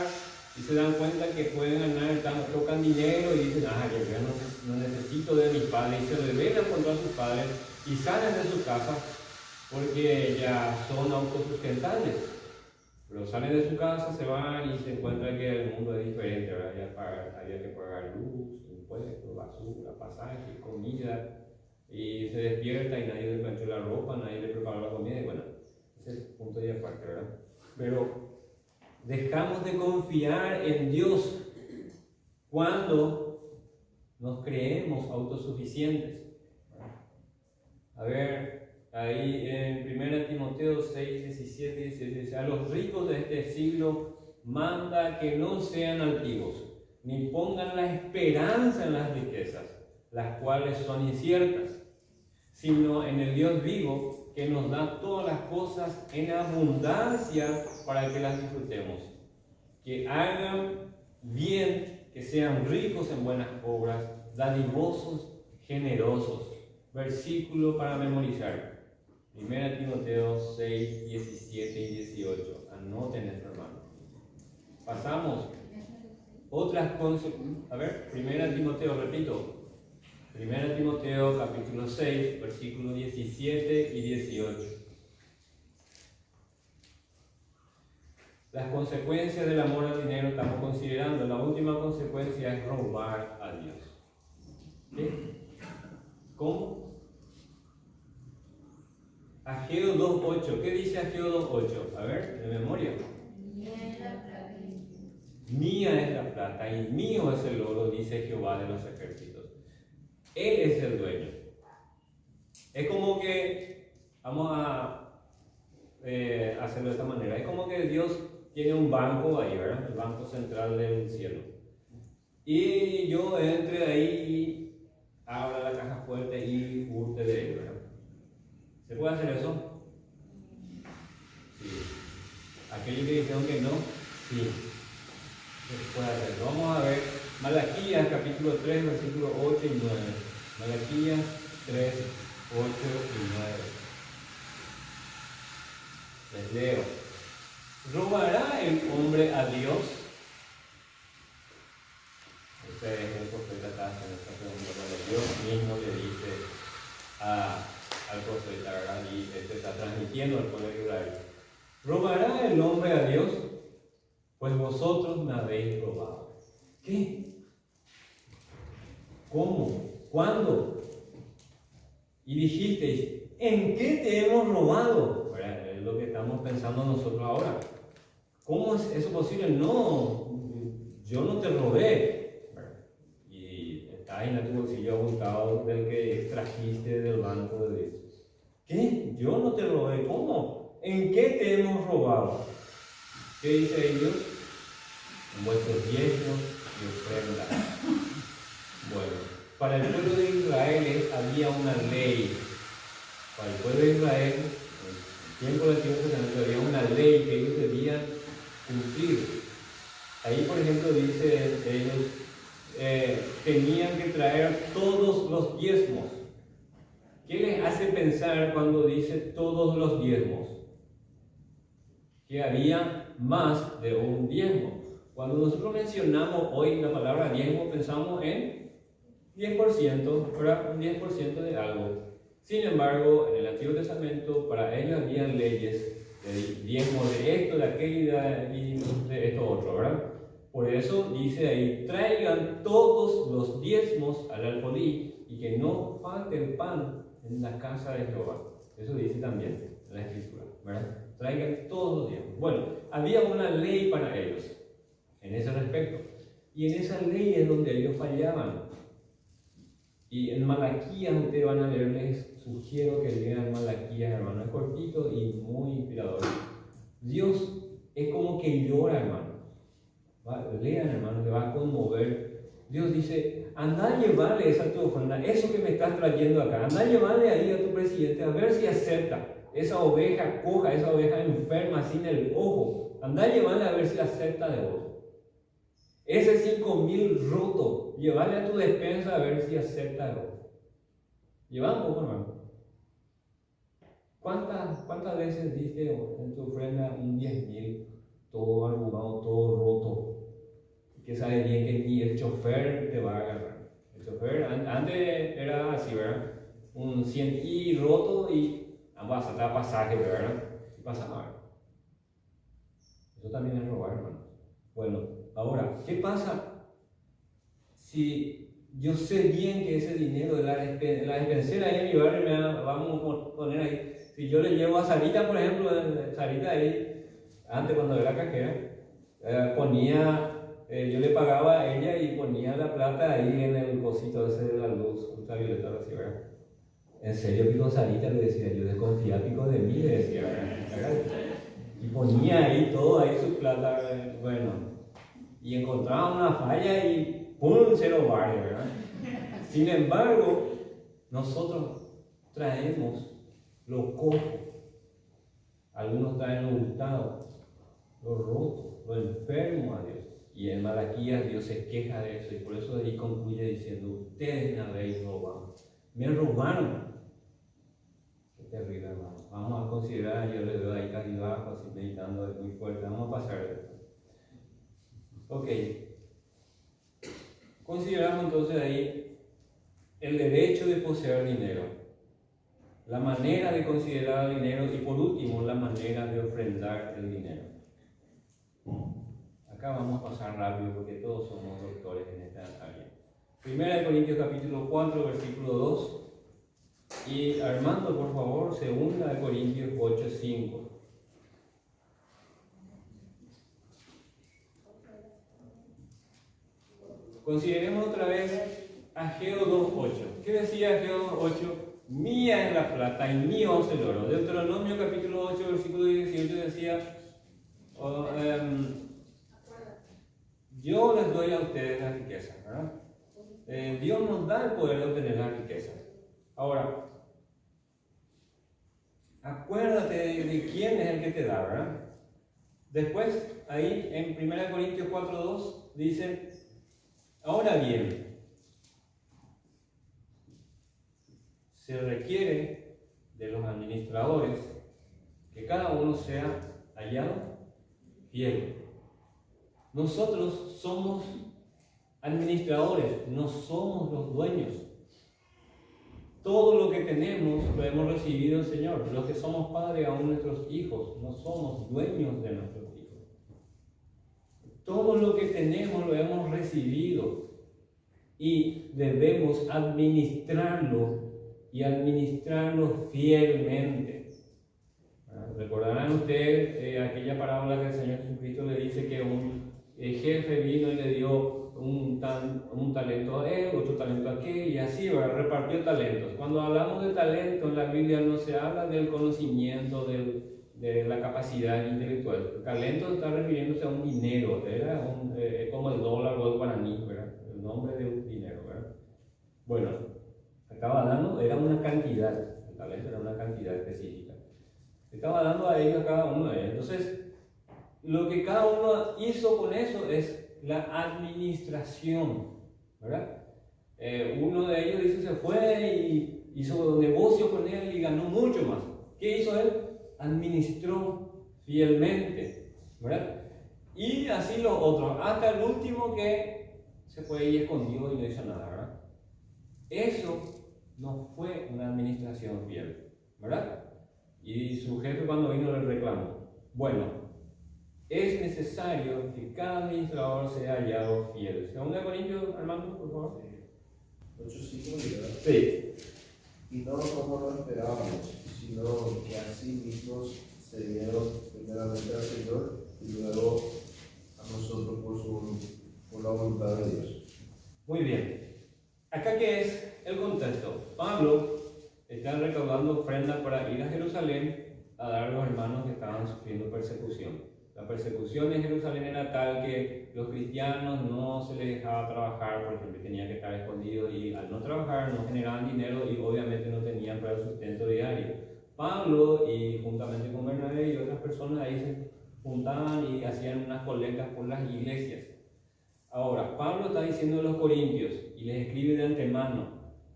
y se dan cuenta que pueden ganar, tocan dinero y dicen: yo no necesito de mis padres, y se rebelan contra sus padres y salen de su casa porque ya son autosustentables. Pero salen de su casa, se van y se encuentran que el mundo es diferente, ¿verdad? Había que pagar luz, impuestos, basura, pasaje, comida, y se despierta y nadie le planchó la ropa, nadie le preparó la comida, y bueno, ese es el punto de aparte, ¿verdad? Pero dejamos de confiar en Dios cuando nos creemos autosuficientes. A ver, ahí en 1 Timoteo 6, 17 dice: a los ricos de este siglo manda que no sean altivos, ni pongan la esperanza en las riquezas, las cuales son inciertas, sino en el Dios vivo, que nos da todas las cosas en abundancia para que las disfrutemos. Que hagan bien, que sean ricos en buenas obras, dadivosos, generosos. Versículo para memorizar. 1 Timoteo 6, 17 y 18. Anoten esto, hermano. Pasamos. Otras consecuencias. A ver, 1 Timoteo, repito. 1 Timoteo capítulo 6, versículos 17 y 18. Las consecuencias del amor al dinero estamos considerando. La última consecuencia es robar a Dios. ¿Sí? ¿Cómo? Ageo 2.8. ¿Qué dice Ageo 2.8? A ver, de memoria. Mía es la plata y mío es el oro, dice Jehová de los ejércitos. Él es el dueño. Es como que, vamos a hacerlo de esta manera, es como que Dios tiene un banco ahí, ¿verdad? El banco central del cielo. Y yo entre ahí y abra la caja fuerte y hurte de él, ¿verdad? ¿Se puede hacer eso? Sí. Aquellos que dijeron que no, sí. Se puede hacer. Vamos a ver Malaquías capítulo 3, versículos 8 y 9. Malaquías 3, 8 y 9. Les leo. ¿Robará el hombre a Dios? Este es el profeta acá en esta pregunta, cuando Dios mismo le dice al profeta, ¿verdad? Y este está transmitiendo al pueblo de Israel. ¿Robará el hombre a Dios? Pues vosotros me habéis robado. ¿Qué? ¿Cómo? ¿Cuándo? Y dijisteis, ¿en qué te hemos robado? ¿Verdad? Es lo que estamos pensando nosotros ahora. ¿Cómo es eso posible? No, yo no te robé. Y está ahí en tu bolsillo abultado del que extrajiste del banco de Dios. ¿Qué? Yo no te robé. ¿Cómo? ¿En qué te hemos robado? ¿Qué dice ellos? En vuestros diezmos y ofrendas. Bueno, para el pueblo de Israel había una ley. Para el pueblo de Israel, en el tiempo del Antiguo Testamento, había una ley que ellos debían cumplir. Ahí, por ejemplo, dice ellos, tenían que traer todos los diezmos. ¿Qué les hace pensar cuando dice todos los diezmos? Que había más de un diezmo. Cuando nosotros mencionamos hoy la palabra diezmo, pensamos en 10%, ¿verdad? Un 10% de algo. Sin embargo, en el Antiguo Testamento, para ellos había leyes de diezmo de esto, de aquello y de esto otro, ¿verdad? Por eso dice ahí, traigan todos los diezmos al alfolí y que no falte el pan en la casa de Jehová. Eso dice también en la Escritura, ¿verdad? Traigan todos los diezmos. Bueno, había una ley para ellos en ese respecto. Y en esa ley es donde ellos fallaban. Y en Malaquías ustedes van a leer, les sugiero que lean Malaquías, hermano. Es cortito y muy inspirador. Dios es como que llora, hermano. Lean, hermano, te va a conmover. Dios dice, anda a llevarle esa tu ofrenda, eso que me estás trayendo acá, anda a llevarle ahí a tu presidente a ver si acepta. Esa oveja coja, esa oveja enferma sin el ojo, anda a llevarle a ver si acepta de vos. Ese 5,000 roto, llevarle a tu despensa a ver si acepta de vos. Lleva un poco, hermano. ¿Cuántas veces diste en tu ofrenda un 10,000, todo arrugado, todo roto? Que sabe bien que ni el chofer te va a agarrar. El chofer antes era así, ¿verdad? Un 100 y roto y vas a dar pasaje, ¿verdad? Y pasaba. Eso también es robar, hermano. Bueno, ahora, ¿qué pasa si yo sé bien que ese dinero de la despensera ahí en mi barrio, vamos a poner ahí, si yo le llevo a Sarita, por ejemplo, Sarita ahí, antes cuando era cajera, ponía... yo le pagaba a ella y ponía la plata ahí en el cosito ese de la luz ultravioleta, así, ¿verdad? En serio, Pico Sarita, le decía yo, desconfía Pico de mí, le decía, ¿verdad? Y ponía ahí todo, ahí su plata, bueno, y encontraba una falla y ¡pum! Se lo vale, ¿verdad? Sin embargo, nosotros traemos lo cojo, algunos traen lo hurtado, lo roto, lo enfermo a Dios. Y en Malaquías Dios se queja de eso y por eso ahí concluye diciendo, ustedes me habéis robado. Me robaron. Qué terrible, hermano. Vamos a considerar, yo le doy ahí casi bajo, así meditando, es muy fuerte. Vamos a pasar de esto. Ok. Consideramos entonces ahí el derecho de poseer dinero, la manera de considerar el dinero y por último la manera de ofrendar el dinero. Acá vamos a pasar rápido porque todos somos doctores en esta área. Primera de Corintios capítulo 4, versículo 2. Y Armando, por favor, segunda de Corintios 8, 5. Consideremos otra vez Ageo 2, 8. ¿Qué decía Ageo 2, 8? mía es la plata y mío es el oro. Deuteronomio capítulo 8, versículo 18 decía, yo les doy a ustedes la riqueza, ¿verdad? Dios nos da el poder de obtener la riqueza. Ahora, acuérdate de quién es el que te da, ¿verdad? Después, ahí en 1 Corintios 4:2 dice, ahora bien, se requiere de los administradores que cada uno sea hallado fiel. Nosotros somos administradores, no somos los dueños. Todo lo que tenemos lo hemos recibido del Señor. Los que somos padres, aún nuestros hijos, no somos dueños de nuestros hijos. Todo lo que tenemos lo hemos recibido y debemos administrarlo y administrarlo fielmente. Recordarán ustedes aquella parábola que el Señor Jesucristo le dice que un jefe vino y le dio un talento a él, otro talento a aquel, y así repartió talentos. Cuando hablamos de talento en la Biblia no se habla del conocimiento, de la capacidad intelectual. El talento está refiriéndose a un dinero, era como el dólar o el guaraní, ¿verdad? El nombre de un dinero, ¿verdad? Bueno, estaba dando, era una cantidad, el talento era una cantidad específica. Estaba dando a ellos, a cada uno de ellos. Entonces, lo que cada uno hizo con eso es la administración, ¿verdad? Uno de ellos dice, se fue y hizo negocio con él y ganó mucho más. ¿Qué hizo él? Administró fielmente, ¿verdad? Y así los otros, hasta el último que se fue y escondió y no hizo nada, ¿verdad? Eso no fue una administración fiel, ¿verdad? Y su jefe cuando vino le reclamó. Bueno, es necesario que cada administrador sea hallado fiel. Segunda Corintios, Armando, por favor. 8:5, ¿verdad? Sí. Y no como lo esperábamos, sino que así mismos se dieron primeramente al Señor y luego a nosotros por la voluntad de Dios. Muy bien. Acá, ¿qué es el contexto? Pablo está recaudando ofrendas para ir a Jerusalén a dar a los hermanos que estaban sufriendo persecución. La persecución en Jerusalén era tal que los cristianos no se les dejaba trabajar, por ejemplo, tenían que estar escondidos y al no trabajar no generaban dinero y obviamente no tenían para el sustento diario. Pablo, y juntamente con Bernabé y otras personas ahí se juntaban y hacían unas colectas por las iglesias. Ahora, Pablo está diciendo a los corintios y les escribe de antemano,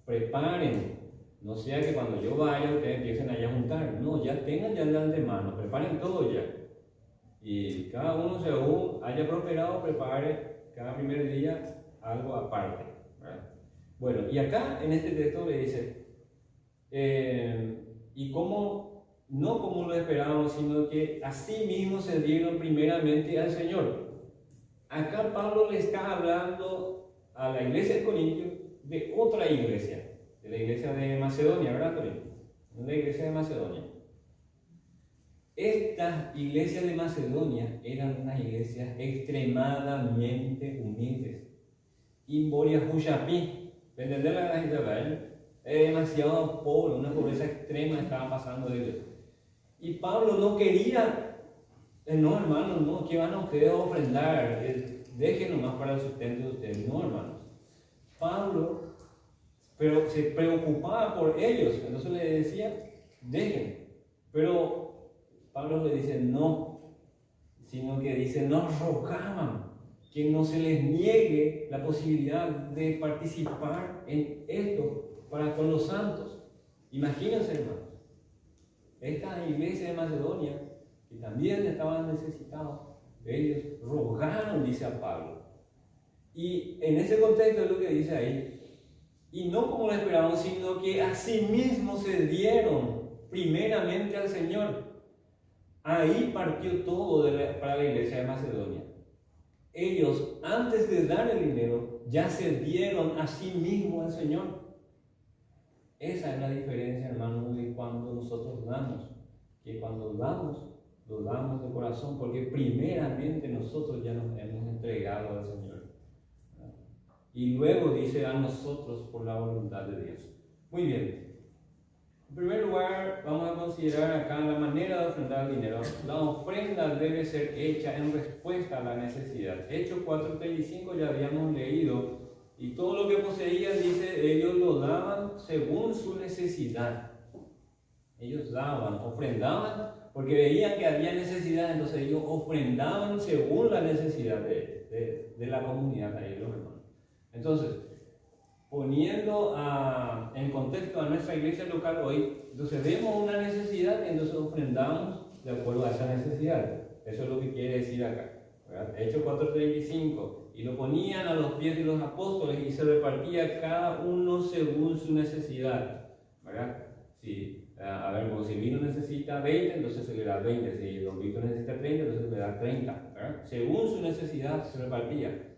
preparen, no sea que cuando yo vaya ustedes empiecen allá a juntar, no, ya tengan ya de antemano, preparen todo ya. Y cada uno según haya prosperado, prepare cada primer día algo aparte, ¿verdad? Bueno, y acá en este texto le dice, y como, no como lo esperábamos, sino que así mismo se dieron primeramente al Señor. Acá Pablo le está hablando a la iglesia de Corintios de otra iglesia, de la iglesia de Macedonia, ¿verdad, Corintios? La iglesia de Macedonia. Estas iglesias de Macedonia eran unas iglesias extremadamente humildes. Y Boria Huyapi, ¿entendés la gente de Israel? Es demasiado pobre, una pobreza extrema estaba pasando de ellos. Y Pablo no quería, no hermanos, no, que van a ustedes a ofrendar, dejen nomás para el sustento de ustedes, no hermanos. Pablo, pero se preocupaba por ellos, entonces le decía, dejen, pero Pablo le dice no, sino que dice, nos rogaban que no se les niegue la posibilidad de participar en esto para con los santos. Imagínense, hermanos, esta iglesia de Macedonia, que también estaban necesitados, ellos rogaron, dice a Pablo. Y en ese contexto es lo que dice ahí, y no como lo esperaban, sino que asimismo se dieron primeramente al Señor. Ahí partió todo para la iglesia de Macedonia. Ellos, antes de dar el dinero, ya se dieron a sí mismos al Señor. Esa es la diferencia, hermanos, de cuando nosotros damos. Que cuando damos, lo damos de corazón, porque primeramente nosotros ya nos hemos entregado al Señor. Y luego dice a nosotros por la voluntad de Dios. Muy bien. En primer lugar, vamos a considerar acá la manera de ofrendar el dinero. La ofrenda debe ser hecha en respuesta a la necesidad. Hechos 4:35 ya habíamos leído, y todo lo que poseían, dice, ellos lo daban según su necesidad. Ellos daban, ofrendaban, porque veían que había necesidad, entonces ellos ofrendaban según la necesidad de la comunidad, ahí los hermanos. Entonces, poniendo en contexto a nuestra iglesia local hoy, entonces vemos una necesidad y entonces ofrendamos de acuerdo a esa necesidad. Eso es lo que quiere decir acá, ¿verdad? Hechos 4:35, y lo ponían a los pies de los apóstoles y se repartía cada uno según su necesidad, ¿verdad? Si, a ver, como si Vino necesita 20, entonces se le da 20, si Don Víctor necesita 30, entonces se le da 30, ¿verdad? Según su necesidad se repartía.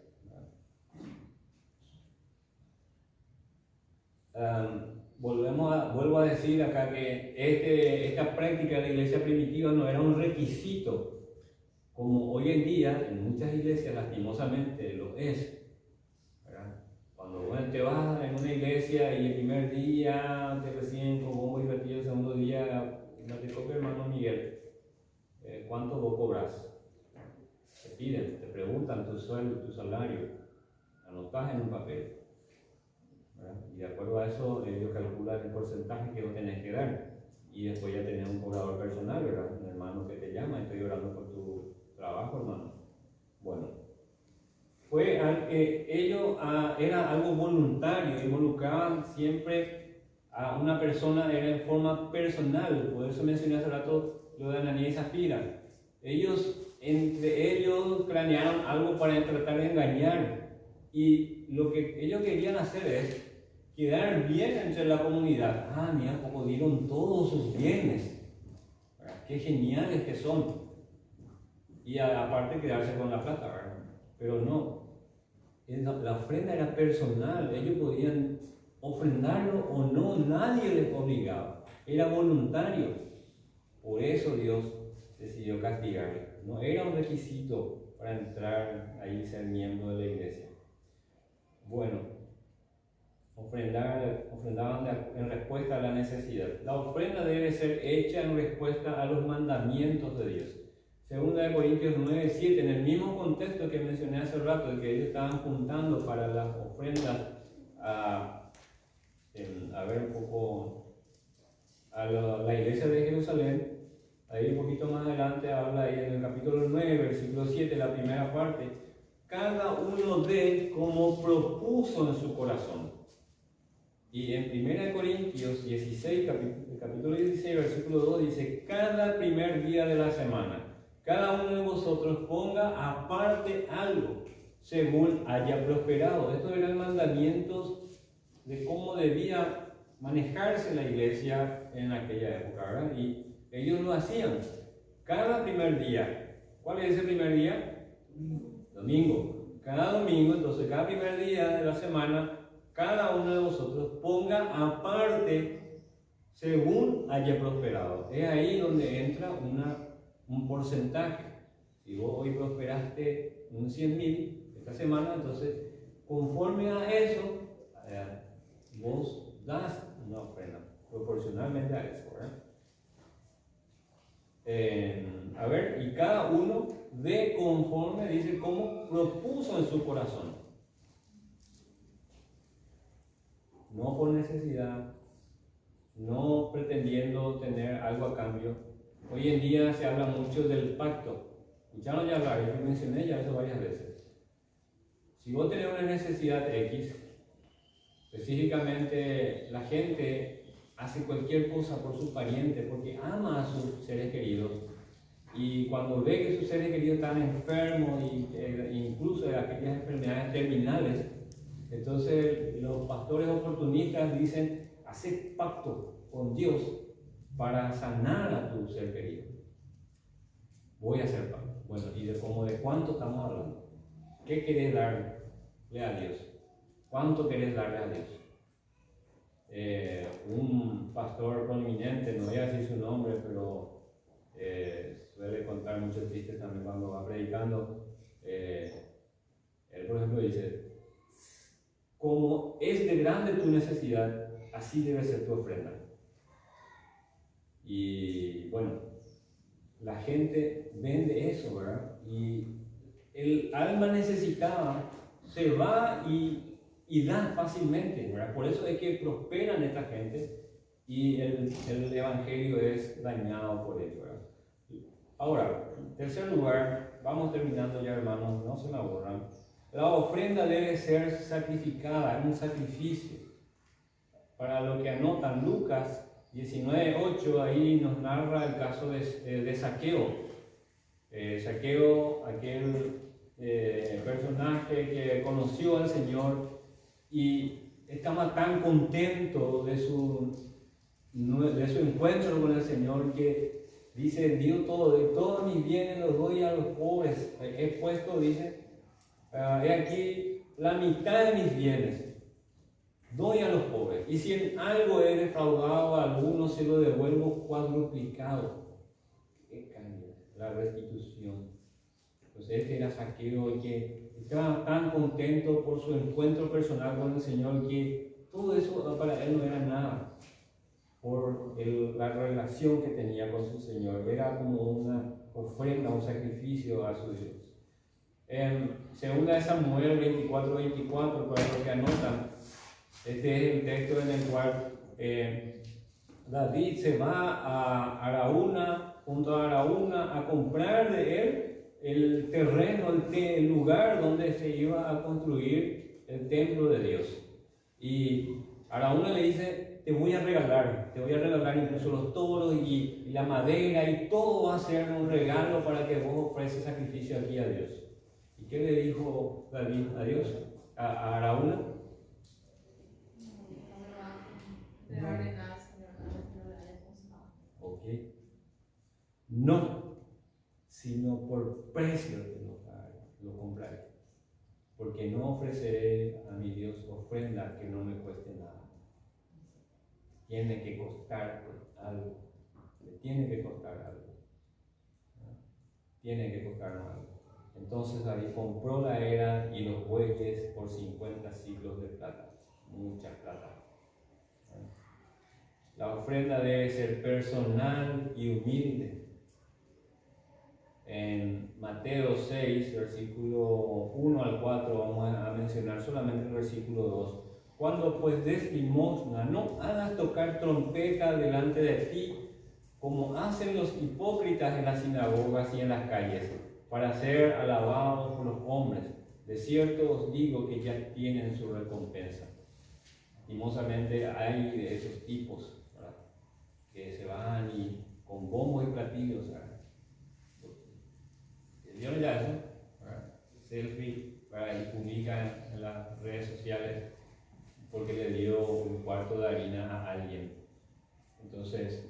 Vuelvo a decir acá que esta práctica de la iglesia primitiva no era un requisito, como hoy en día en muchas iglesias lastimosamente lo es, ¿verdad? Cuando te vas en una iglesia y el primer día te reciben con bombo y platillo, el segundo día, no te copia hermano Miguel, ¿cuánto vos cobras? Te piden, te preguntan tu sueldo, tu salario, anotás en un papel. Y de acuerdo a eso, ellos calculan el porcentaje que vos tenés que dar. Y después ya tenés un cobrador personal, ¿verdad? Un hermano que te llama, estoy orando por tu trabajo, hermano. Bueno, era algo voluntario, involucraban siempre a una persona, era en forma personal. Por eso mencioné hace rato lo de Ananías y Zafira. Entre ellos planearon algo para tratar de engañar. Y lo que ellos querían hacer es quedar bien entre la comunidad. Ah, mira cómo dieron todos sus bienes. Qué geniales que son. Y aparte quedarse con la plata, ¿verdad? Pero no. La ofrenda era personal. Ellos podían ofrendarlo o no. Nadie les obligaba. Era voluntario. Por eso Dios decidió castigarle. No era un requisito para entrar ahí y ser miembro de la iglesia. Bueno, ofrendaban en respuesta a la necesidad. La ofrenda debe ser hecha en respuesta a los mandamientos de Dios. Segunda de Corintios 9:7, en el mismo contexto que mencioné hace rato, de que ellos estaban juntando para las ofrendas a la iglesia de Jerusalén. Ahí un poquito más adelante habla ahí en el capítulo 9, versículo 7, la primera parte. Cada uno dé como propuso en su corazón. Y en 1 Corintios 16, capítulo 16, versículo 2 dice: cada primer día de la semana, cada uno de vosotros ponga aparte algo, según haya prosperado. Estos eran mandamientos de cómo debía manejarse la iglesia en aquella época, ¿verdad? Y ellos lo hacían. Cada primer día. ¿Cuál es ese primer día? Domingo. Cada domingo, entonces cada primer día de la semana, cada uno de vosotros ponga aparte según haya prosperado. Es ahí donde entra un porcentaje. Si vos hoy prosperaste un 100.000 esta semana, entonces conforme a eso, vos das una ofrenda proporcionalmente a eso, ¿verdad? Y cada uno de conforme, dice, como propuso en su corazón. No por necesidad, no pretendiendo tener algo a cambio. Hoy en día se habla mucho del pacto. ¿Escucharon ya hablar? Yo mencioné ya eso varias veces. Si vos tenés una necesidad X, específicamente la gente hace cualquier cosa por sus parientes porque ama a sus seres queridos, y cuando ve que sus seres queridos están enfermos e incluso de aquellas enfermedades terminales, entonces los pastores oportunistas dicen: hace pacto con Dios para sanar a tu ser querido. Voy a hacer pacto. Bueno, ¿y de cuánto estamos hablando? ¿Qué querés darle a Dios? ¿Cuánto querés darle a Dios? Un pastor prominente, no voy a decir su nombre, pero suele contar muchos chistes también cuando va predicando. Él, por ejemplo, dice: como es de grande tu necesidad, así debe ser tu ofrenda. Y bueno, la gente vende eso, ¿verdad? Y el alma necesitada se va y da fácilmente, ¿verdad? Por eso es que prosperan esta gente y el evangelio es dañado por ello, ¿verdad? Ahora, en tercer lugar, vamos terminando ya, hermanos, no se me aburran. La ofrenda debe ser sacrificada, es un sacrificio. Para lo que anotan Lucas 19:8, ahí nos narra el caso de Zaqueo. Zaqueo, aquel personaje que conoció al Señor y estaba tan contento de su encuentro con el Señor que dice: dio todo, de todos mis bienes los doy a los pobres. He puesto, dice, he aquí la mitad de mis bienes doy a los pobres, y si en algo he defraudado a alguno, se lo devuelvo cuadruplicado. ¿Qué cambia? La restitución. Pues este era Zaqueo, que estaba tan contento por su encuentro personal con el Señor que todo eso para él no era nada, por la relación que tenía con su Señor. Era como una ofrenda, un sacrificio a su Dios. En 2 Samuel 24:24, para los que anotan, este es el texto en el cual David se va a Araúna, junto a Araúna, a comprar de él el terreno, el lugar donde se iba a construir el templo de Dios. Y Araúna le dice: te voy a regalar incluso los toros y la madera, y todo va a ser un regalo para que vos ofreces sacrificio aquí a Dios. ¿Y qué le dijo David a Dios? A Araúna. Ok. No, sino por precio lo compraré, porque no ofreceré a mi Dios ofrenda que no me cueste nada. Tiene que costar algo, tiene que costar algo, ¿no? Tiene que costar algo. Entonces David compró la era y los bueyes por 50 siclos de plata, mucha plata. La ofrenda debe ser personal y humilde. En Mateo 6, versículo 1 al 4, vamos a mencionar solamente el versículo 2. Cuando pues des limosna, no hagas tocar trompeta delante de ti, como hacen los hipócritas en las sinagogas y en las calles, para ser alabados por los hombres. De cierto os digo que ya tienen su recompensa. Lastimosamente hay de esos tipos, ¿verdad?, que se van y con bombos y platillos, ¿verdad? ¿Vieron ya eso? ¿Verdad? Selfie, ¿verdad?, y publican en las redes sociales porque le dio un cuarto de harina a alguien. Entonces,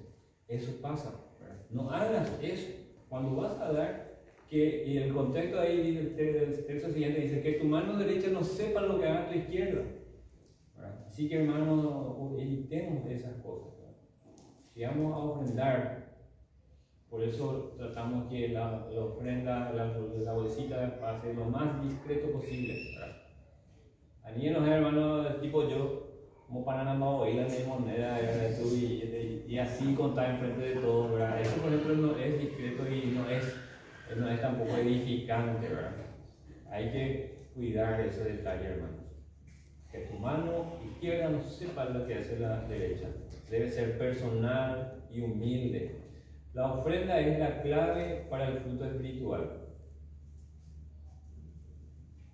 eso pasa, ¿verdad? No hagas eso. Cuando vas a dar, y el contexto ahí dice, el texto siguiente dice que tu mano derecha no sepa lo que haga tu izquierda, ¿verdad? Así que, hermanos, evitemos esas cosas, ¿verdad? Si vamos a ofrendar, por eso tratamos que la ofrenda, la bolsita pase lo más discreto posible, ¿verdad? A mí no es, hermano, tipo yo, como para nada más oír la moneda, y así contar enfrente de todos, ¿verdad? Eso, por ejemplo, no es discreto y no es tampoco edificante, ¿verdad? Hay que cuidar ese detalle, hermanos. Que tu mano izquierda no sepa lo que hace la derecha. Debe ser personal y humilde. La ofrenda es la clave para el fruto espiritual.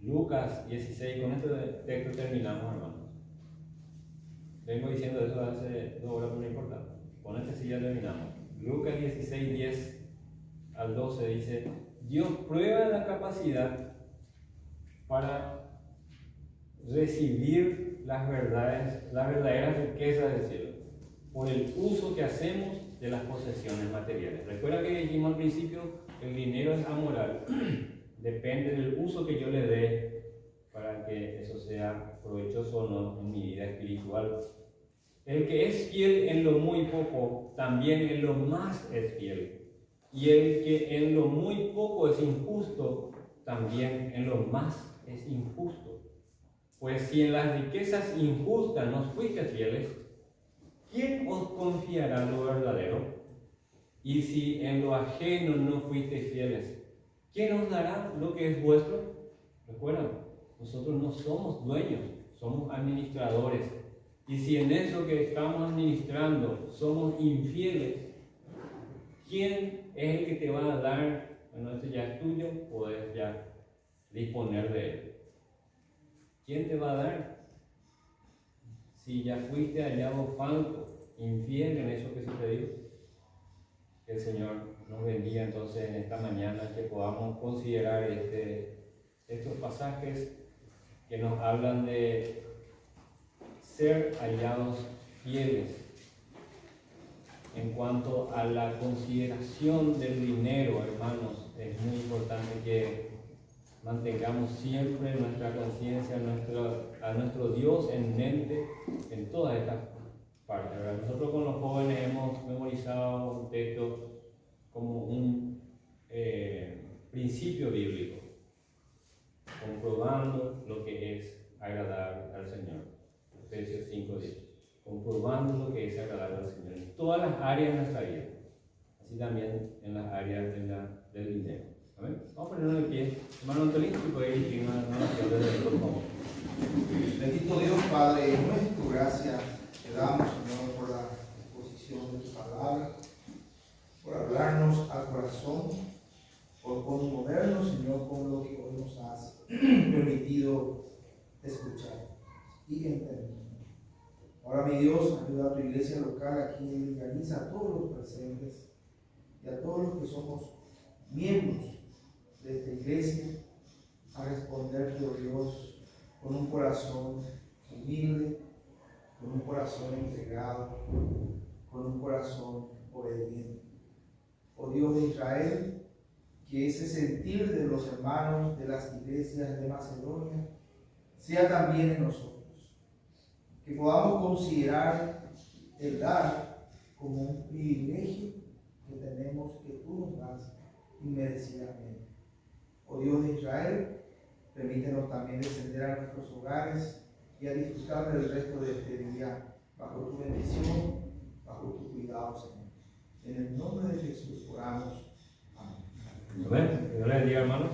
Lucas 16, con este texto terminamos, hermanos. Vengo diciendo eso hace 2 horas, pero no importa. Con este sí ya terminamos. Lucas 16, 10 al 12 dice: Dios prueba la capacidad para recibir las verdaderas riquezas del cielo por el uso que hacemos de las posesiones materiales. Recuerda que dijimos al principio, el dinero es amoral. Depende del uso que yo le dé para que eso sea provechoso o no en mi vida espiritual. El que es fiel en lo muy poco, también en lo más es fiel. Y el que en lo muy poco es injusto, también en lo más es injusto. Pues si en las riquezas injustas nos fuiste fieles, ¿quién os confiará lo verdadero? Y si en lo ajeno no fuisteis fieles, ¿quién os dará lo que es vuestro? Recuerdan, nosotros no somos dueños, somos administradores. Y si en eso que estamos administrando somos infieles, ¿quién es el que te va a dar? Bueno, esto ya es tuyo, puedes ya disponer de él. ¿Quién te va a dar? Si ya fuiste hallado falto, infiel en eso que sucedió. Que el Señor nos bendiga entonces en esta mañana, que podamos considerar estos pasajes que nos hablan de ser hallados fieles. En cuanto a la consideración del dinero, hermanos, es muy importante que mantengamos siempre nuestra conciencia, a nuestro Dios en mente en todas estas partes, ¿verdad? Nosotros con los jóvenes hemos memorizado un texto como un principio bíblico, comprobando lo que es agradable al Señor. Efesios 5:10. Comprobando lo que es agradable al Señor en todas las áreas de nuestra vida, así también en las áreas del dinero. ¿Amén? Vamos a ponernos de pie. Hermano Antolín, si puede ir una oración desde el por favor. Bendito Dios, Padre nuestro, gracias te damos, Señor, por la exposición de tu palabra, por hablarnos al corazón, por conmovernos, Señor, con lo que hoy nos has permitido escuchar y entender. Ahora, mi Dios, ayuda a tu iglesia local aquí en Villarriza, a todos los presentes y a todos los que somos miembros de esta iglesia, a responderte, oh Dios, con un corazón humilde, con un corazón entregado, con un corazón obediente. Oh Dios de Israel, que ese sentir de los hermanos de las iglesias de Macedonia sea también en nosotros. Que podamos considerar el dar como un privilegio que tenemos, que tú nos das inmerecidamente. Oh Dios de Israel, permítenos también descender a nuestros hogares y a disfrutar del resto de este día bajo tu bendición, bajo tu cuidado, Señor. En el nombre de Jesús oramos. Amén. Amén. Que Dios les bendiga, hermanos.